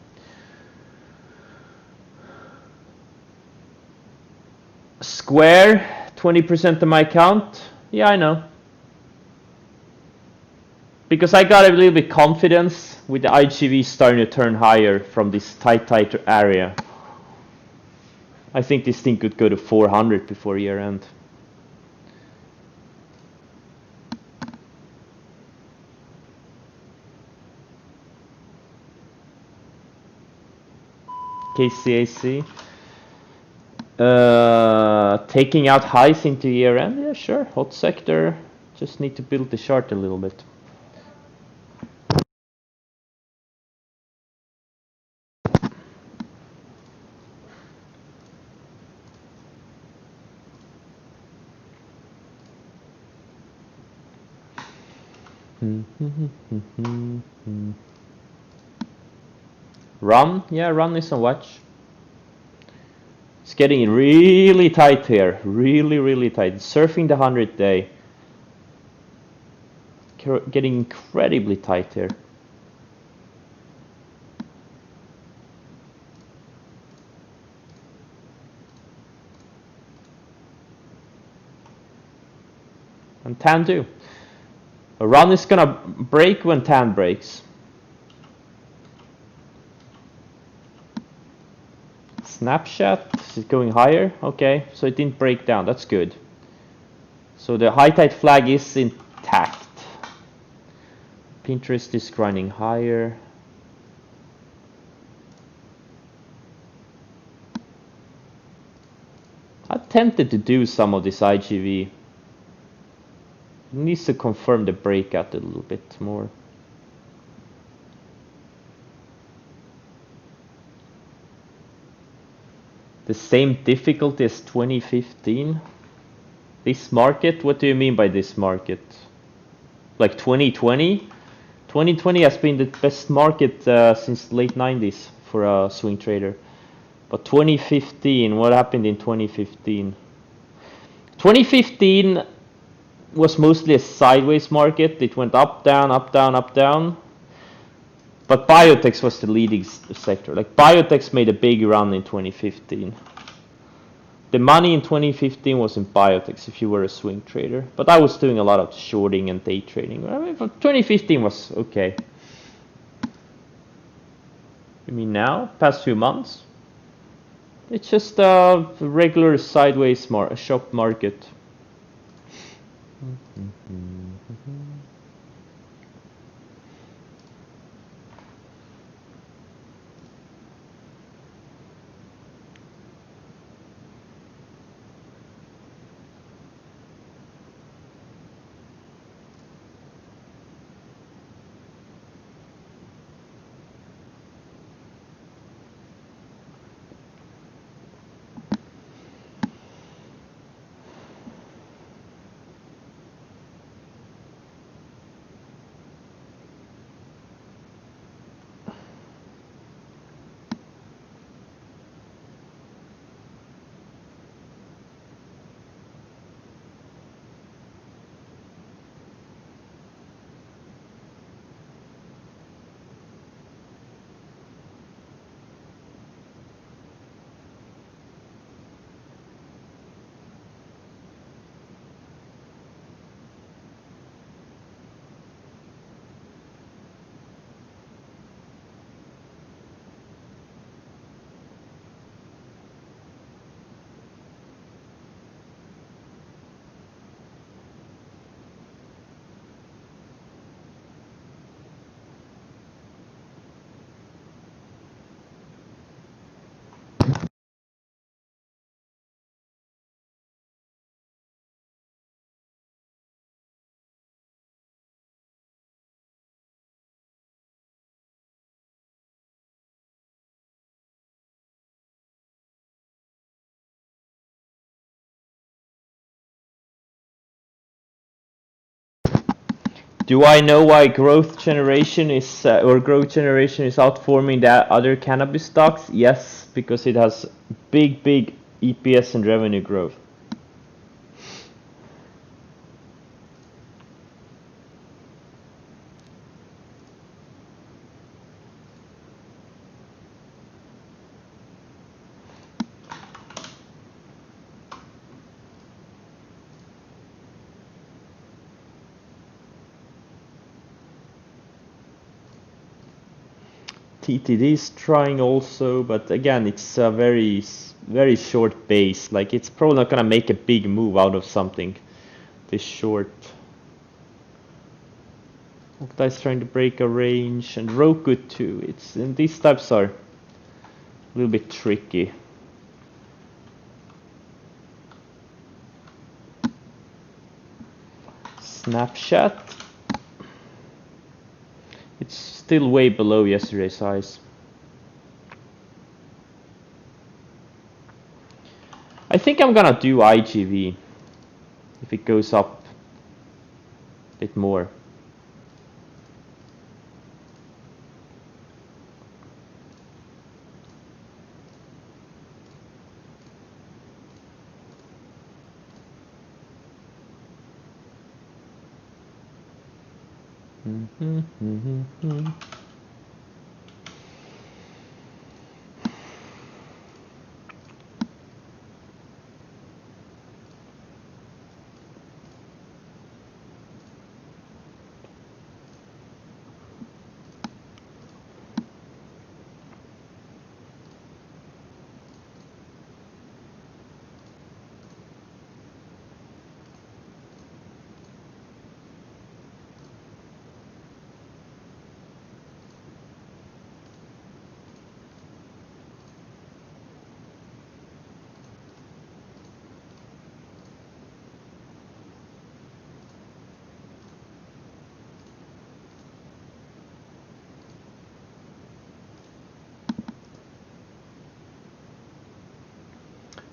Square, 20% of my account. Yeah, I know. Because I got a little bit confidence with the IGV starting to turn higher from this tight area. I think this thing could go to 400 before year end. KCAC. Taking out highs into year end, yeah, sure. Hot sector. Just need to build the chart a little bit. Run, yeah, run is on watch. It's getting really tight here, really tight. Surfing the 100-day. Getting incredibly tight here. And tan too. A run is gonna break when tan breaks. Snapchat, is it going higher? Okay, so it didn't break down, that's good. So the high tide flag is intact. Pinterest is grinding higher. I'm tempted to do some of this IGV. It needs to confirm the breakout a little bit more. The same difficulty as 2015? This market? What do you mean by this market? Like 2020? 2020 has been the best market since the late 90s for a swing trader. But 2015, what happened in 2015? 2015 was mostly a sideways market. It went up, down, up, down, up, down. But biotechs was the leading sector. Like biotechs made a big run in 2015. The money in 2015 was in biotechs if you were a swing trader. But I was doing a lot of shorting and day trading. I mean, 2015 was okay. You mean now? Past few months? It's just a regular sideways shop market. Do I know why growth generation is outperforming the other cannabis stocks? Yes, because it has big EPS and revenue growth. TTD is trying also, but again, it's a very short base. Like, it's probably not gonna make a big move out of something this short. Octai's trying to break a range, and Roku too. And these types are a little bit tricky. Snapchat. It's still way below yesterday's highs. I think I'm gonna do IGV if it goes up a bit more.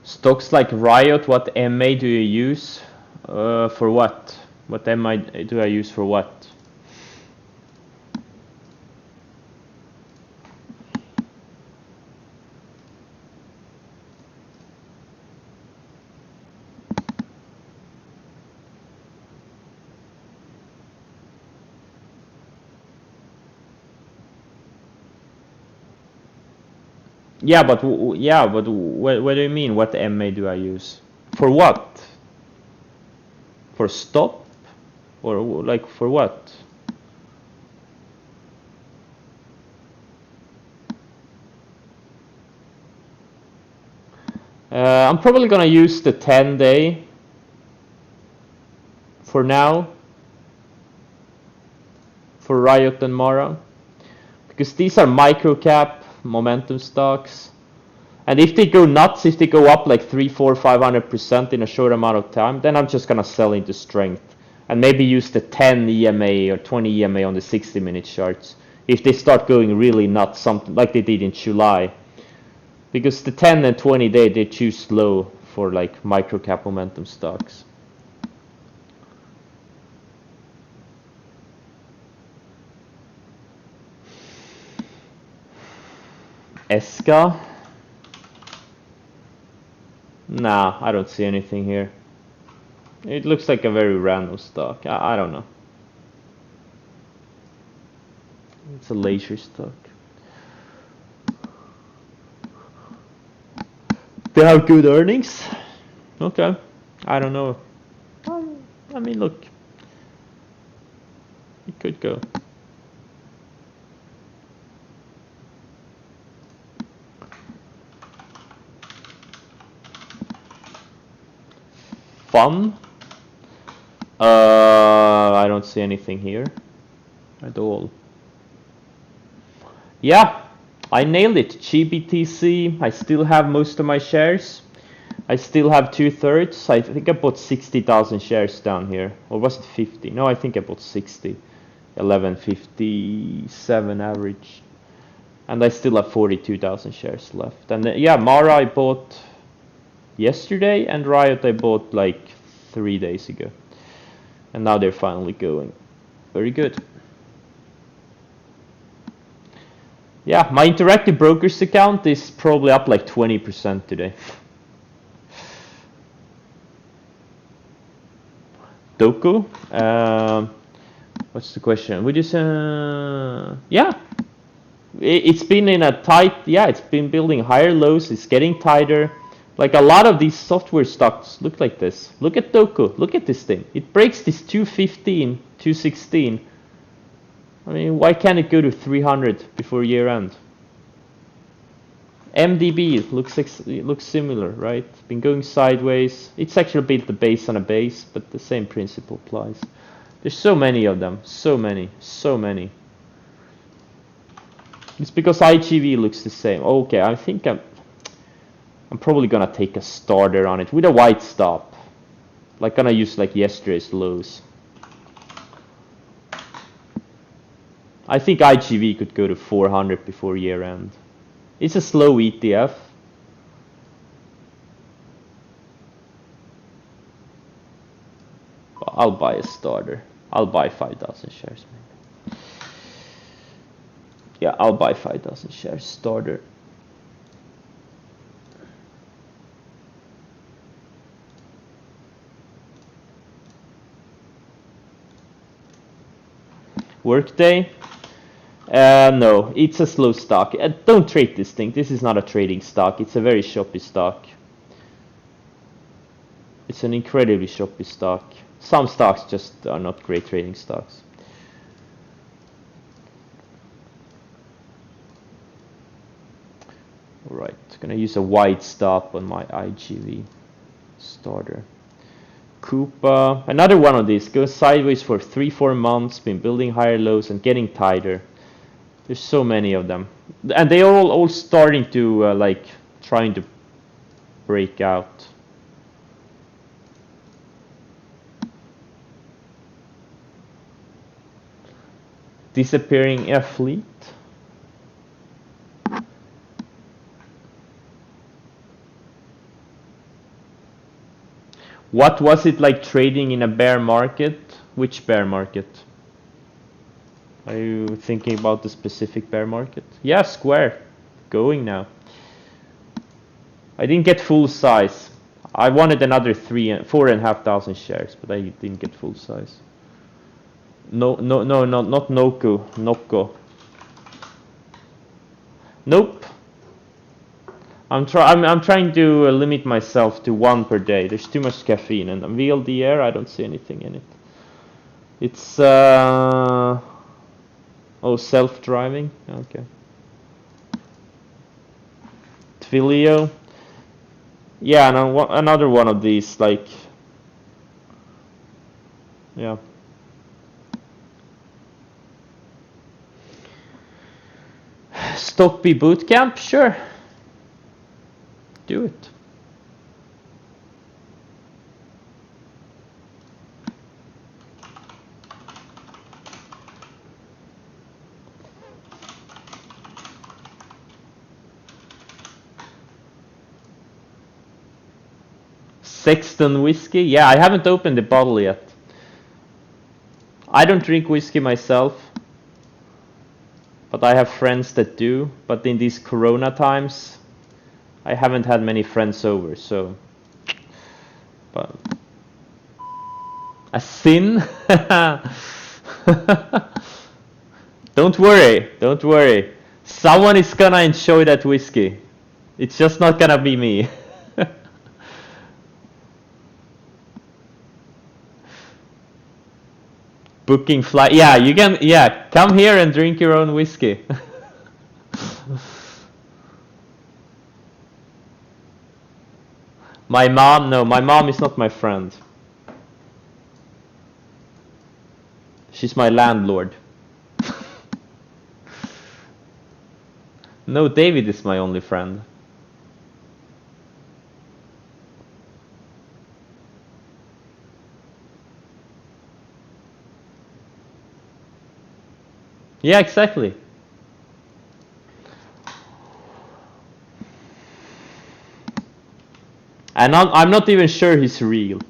Stocks like Riot, what MA do you use? For what? What MA do I use for what? Yeah, but what do you mean? What MA do I use? For what? For stop? Or like for what? I'm probably gonna use the 10-day for now for Riot and Mara, because these are micro cap momentum stocks. And if they go nuts, if they go up like 3, 4, 500% in a short amount of time, then I'm just gonna sell into strength and maybe use the 10 EMA or 20 EMA on the 60-minute charts if they start going really nuts, something like they did in July. Because the 10 and 20 day, they're too slow for like micro cap momentum stocks. Esca? Nah, I don't see anything here. It looks like a very random stock. I don't know. It's a leisure stock. They have good earnings? Okay. I don't know. I mean, look. It could go. Fun? I don't see anything here at all. Yeah, I nailed it. GBTC, I still have most of my shares. I still have 2/3. I think I bought 60,000 shares down here. Or was it 50? No, I think I bought 60. 1157 average. And I still have 42,000 shares left. And yeah, Mara I bought yesterday, and Riot I bought like 3 days ago. And now they're finally going. Very good. Yeah, my interactive brokers account is probably up like 20% today. Doku. What's the question? Would you say? Yeah, it's been in a tight. Yeah, it's been building higher lows. It's getting tighter. Like a lot of these software stocks look like this. Look at Doku. Look at this thing. It breaks this 215, 216. I mean, why can't it go to 300 before year end? MDB looks similar, right? It's been going sideways. It's actually built the base on a base, but the same principle applies. There's so many of them. So many. It's because IGV looks the same. Okay, I think I'm probably gonna take a starter on it with a white stop. Like gonna use like yesterday's lows. I think IGV could go to 400 before year end. It's a slow ETF. I'll buy a starter. I'll buy 5,000 shares maybe. Yeah, I'll buy 5,000 shares starter. Workday. No, it's a slow stock. Don't trade this thing. This is not a trading stock. It's a very choppy stock. It's an incredibly choppy stock. Some stocks just are not great trading stocks. Alright, gonna use a wide stop on my IGV starter. Coupa, another one of these, goes sideways for 3-4 months, been building higher lows and getting tighter. There's so many of them, and they are all starting to like trying to break out. Disappearing fleet. What was it like trading in a bear market? Which bear market? Are you thinking about the specific bear market? Yeah, Square. Going now. I didn't get full size. I wanted another 4,500 shares, but I didn't get full size. No, not Noko. Nope. I'm trying to limit myself to 1 per day. There's too much caffeine, and VLDR, I don't see anything in it. It's oh, self-driving. Okay. Twilio. Yeah, and another one of these, like, yeah. Stockby Bootcamp, sure. Do it. Sexton whiskey? Yeah, I haven't opened the bottle yet. I don't drink whiskey myself, but I have friends that do. But in these corona times, I haven't had many friends over, so. But a sin? Don't worry. Someone is gonna enjoy that whiskey. It's just not gonna be me. Booking flight. Yeah, you can. Yeah, come here and drink your own whiskey. My mom, no, my mom is not my friend. She's my landlord. No, David is my only friend. Yeah, exactly. And I'm not even sure he's real.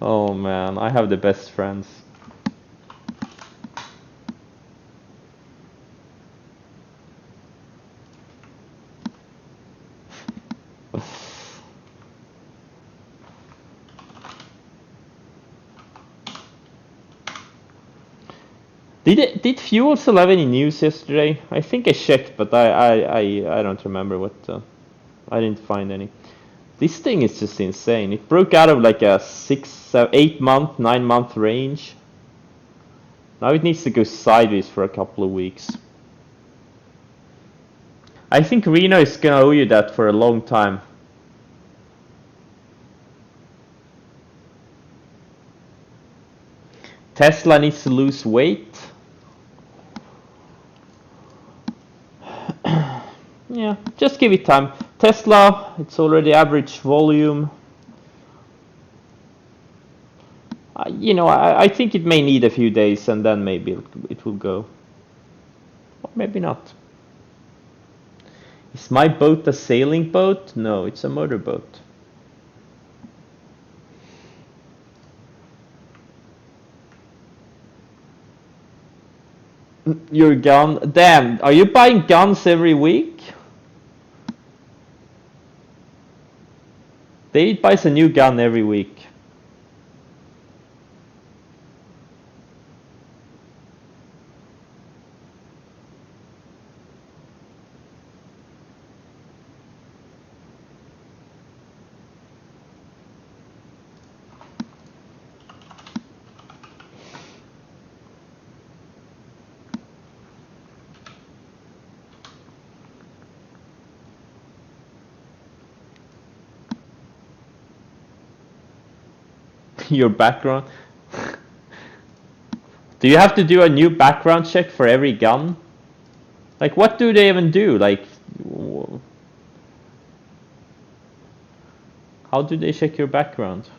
Oh man, I have the best friends. Did Fuel still have any news yesterday? I think I checked, but I don't remember what. I didn't find any. This thing is just insane. It broke out of like a 8 month, 9 month range. Now it needs to go sideways for a couple of weeks. I think Reno is gonna owe you that for a long time. Tesla needs to lose weight. Yeah, just give it time. Tesla, it's already average volume. I think it may need a few days and then maybe it will go. Or maybe not. Is my boat a sailing boat? No, it's a motorboat. Your gun? Damn, are you buying guns every week? David buys a new gun every week. Your background? Do you have to do a new background check for every gun? Like, what do they even do? Like, how do they check your background?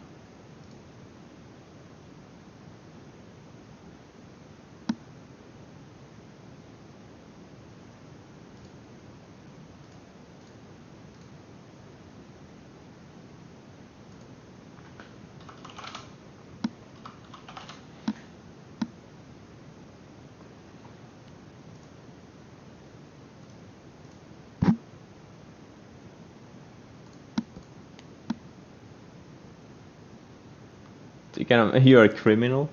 You're a criminal?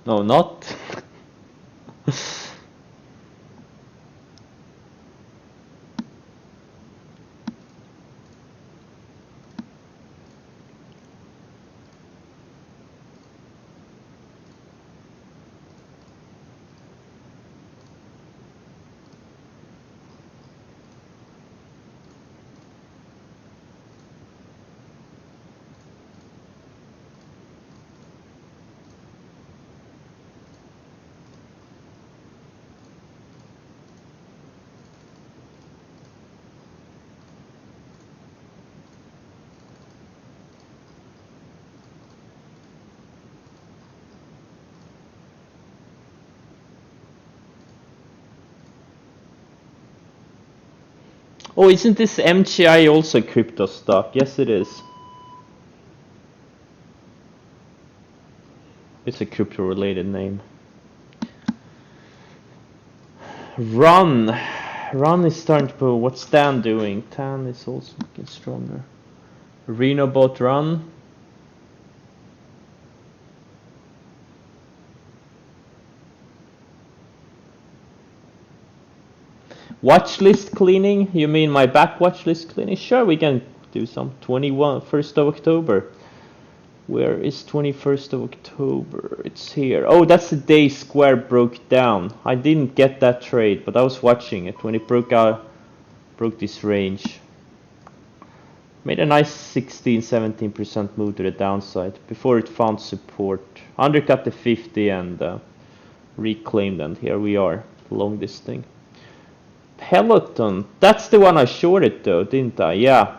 No, not. Oh, isn't this MGI also crypto stock? Yes, it is. It's a crypto-related name. Run. Run is starting to pull. What's Dan doing? Tan is also getting stronger. Reno bot run. Watch list cleaning? You mean my back watch list cleaning? Sure, we can do some. 1st of October. Where is 21st of October? It's here. Oh, that's the day Square broke down. I didn't get that trade, but I was watching it when it broke this range. Made a nice 16-17% move to the downside before it found support. Undercut the 50 and reclaimed, and here we are, along this thing. Peloton, that's the one I shorted though, didn't I? Yeah,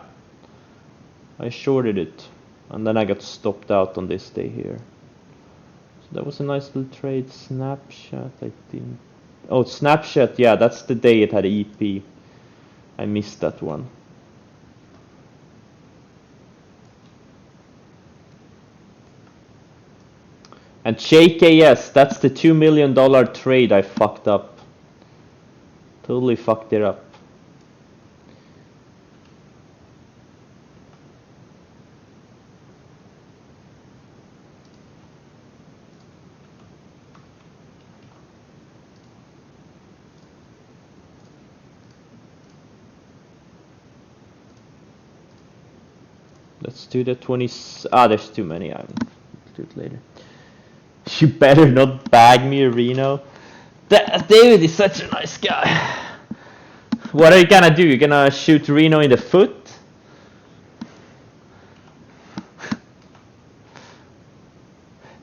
I shorted it, and then I got stopped out on this day here. So that was a nice little trade. Snapchat, I didn't Oh, Snapchat, yeah, that's the day it had EP. I missed that one. And JKS, that's the $2 million trade I fucked up. Totally fucked it up. Let's do the 20. There's too many. I'll do it later. You better not bag me, Reno. David is such a nice guy. What are you gonna do? You're gonna shoot Reno in the foot?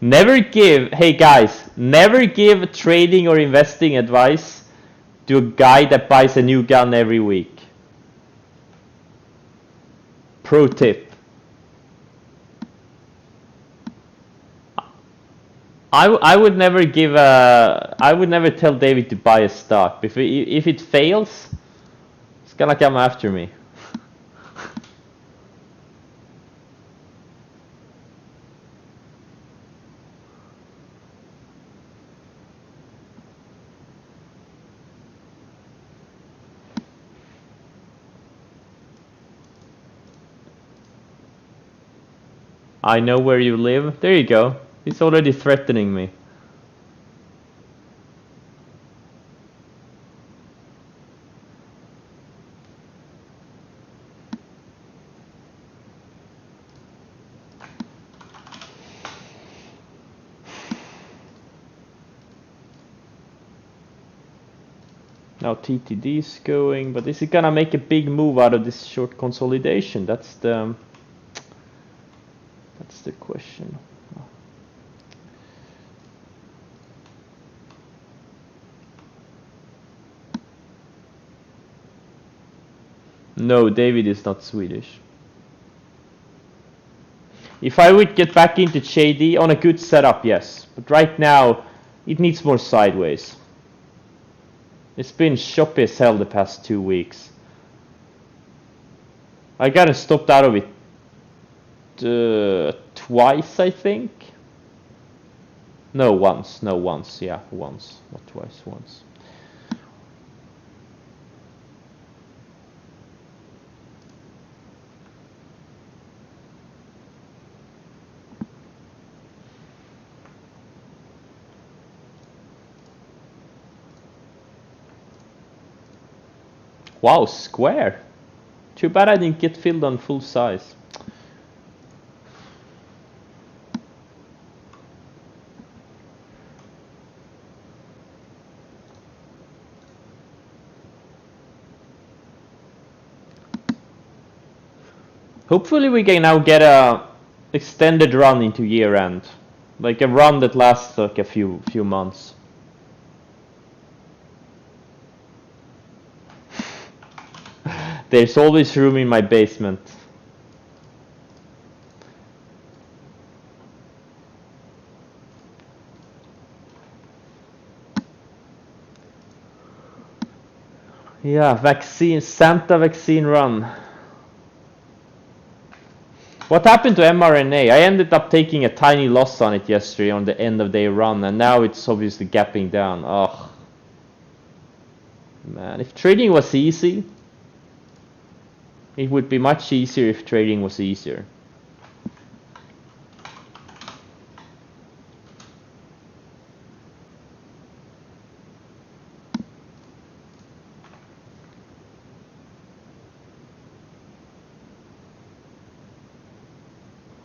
Hey guys, never give trading or investing advice to a guy that buys a new gun every week. Pro tip. I would never I would never tell David to buy a stock. If it fails, it's gonna come after me. I know where you live. There you go. He's already threatening me. Now TTD is going, but is it gonna make a big move out of this short consolidation? That's the question. No, David is not Swedish. If I would get back into JD on a good setup, yes. But right now, it needs more sideways. It's been choppy as hell the past 2 weeks. I got stopped out of it twice, I think. No, once. Yeah, once. Not twice, once. Wow, square. Too bad I didn't get filled on full size. Hopefully we can now get a extended run into year end. Like a run that lasts like a few months. There's always room in my basement. Yeah, Santa vaccine run. What happened to mRNA? I ended up taking a tiny loss on it yesterday on the end of day run, and now it's obviously gapping down. Ugh. Man, if trading was easy, it would be much easier if trading was easier.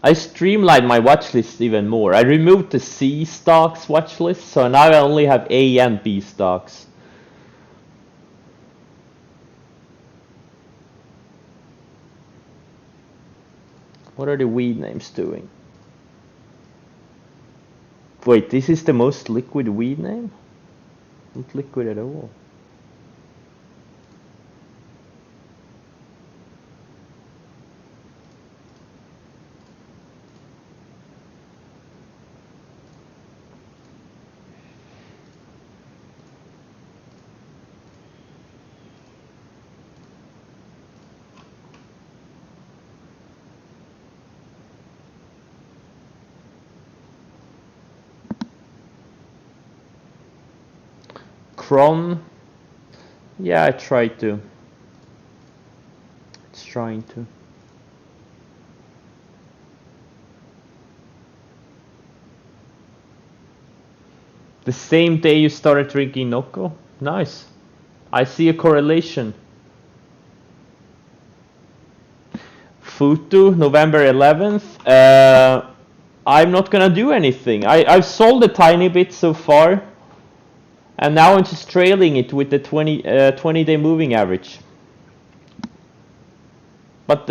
I streamlined my watch list even more. I removed the C stocks watch list, so now I only have A and B stocks. What are the weed names doing? Wait, this is the most liquid weed name? Not liquid at all. Cron. Yeah, I tried to. It's trying to. The same day you started drinking Nocco? Nice. I see a correlation. Futu, November 11th. I'm not gonna do anything. I've sold a tiny bit so far. And now I'm just trailing it with the 20-day moving average. But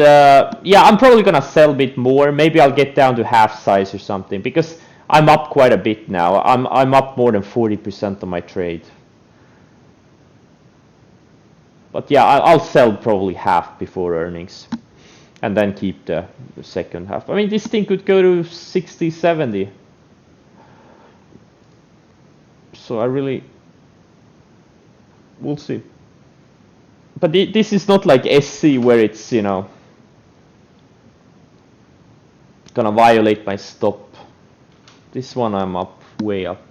yeah, I'm probably gonna sell a bit more. Maybe I'll get down to half size or something because I'm up quite a bit now. I'm up more than 40% of my trade. But yeah, I'll sell probably half before earnings and then keep the second half. I mean, this thing could go to 60, 70. So I really, we'll see. But this is not like SC where it's, you know, gonna violate my stop. This one I'm up, way up.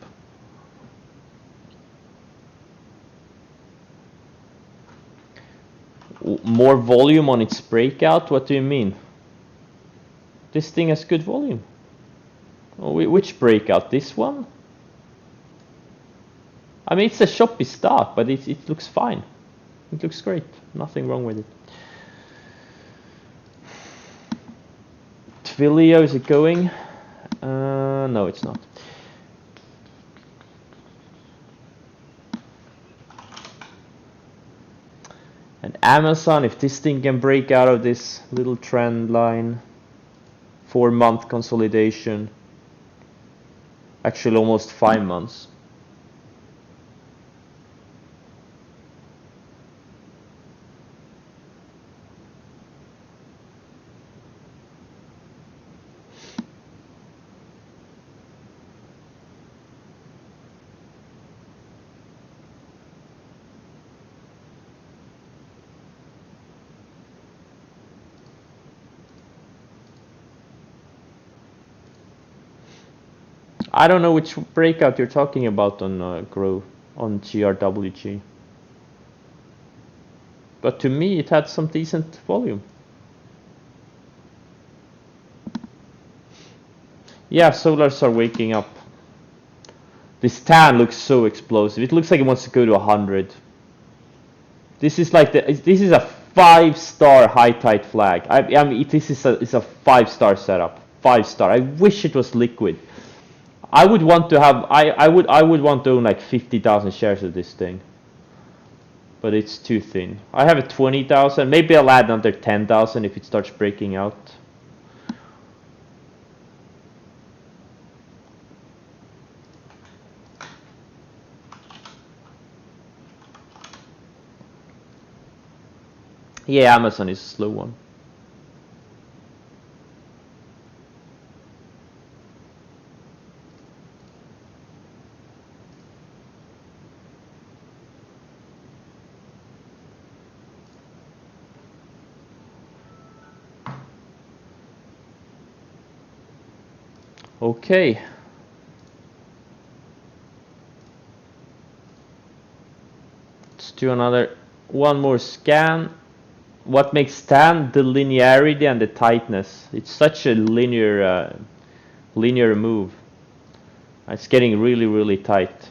More volume on its breakout? What do you mean? This thing has good volume. Oh, which breakout? This one? I mean, it's a choppy stock, but it looks fine. It looks great. Nothing wrong with it. Twilio, is it going? No, it's not. And Amazon, if this thing can break out of this little trend line, 4-month consolidation, actually almost 5 months. I don't know which breakout you're talking about on Grow, on GRWG. But to me, it had some decent volume. Yeah, solars are waking up. This tan looks so explosive. It looks like it wants to go to 100. This is like this is a 5-star high tide flag. I mean, this is it's a 5-star setup. 5-star. I wish it was liquid. I would want to have I would want to own like 50,000 shares of this thing. But it's too thin. I have a 20,000. Maybe I'll add another 10,000 if it starts breaking out. Yeah, Amazon is a slow one. Okay. Let's do one more scan. What makes tan? The linearity and the tightness. It's such a linear move. It's getting really, really tight.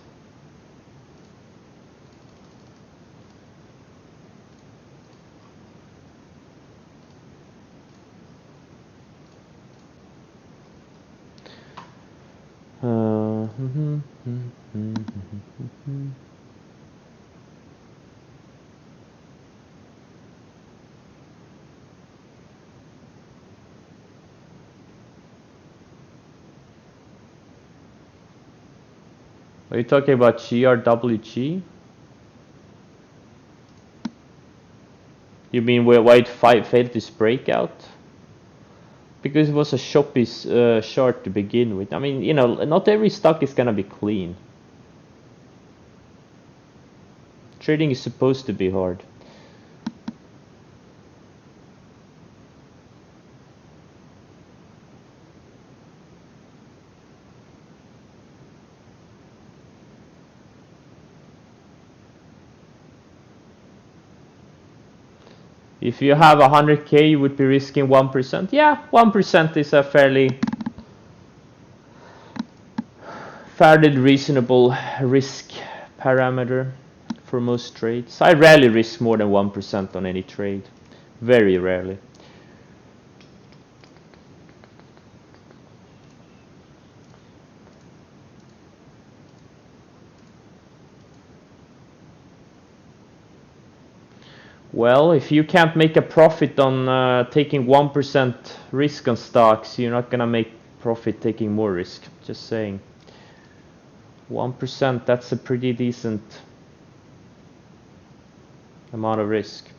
Are you talking about GRWG? You mean why it failed this breakout? Because it was a choppy short to begin with. I mean, you know, not every stock is gonna be clean. Trading is supposed to be hard. If you have 100k, you would be risking 1%. Yeah, 1% is a fairly reasonable risk parameter for most trades. I rarely risk more than 1% on any trade. Very rarely. Well, if you can't make a profit on taking 1% risk on stocks, you're not gonna make profit taking more risk. Just saying. 1%, that's a pretty decent amount of risk.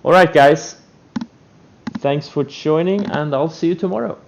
Alright guys, thanks for joining and I'll see you tomorrow.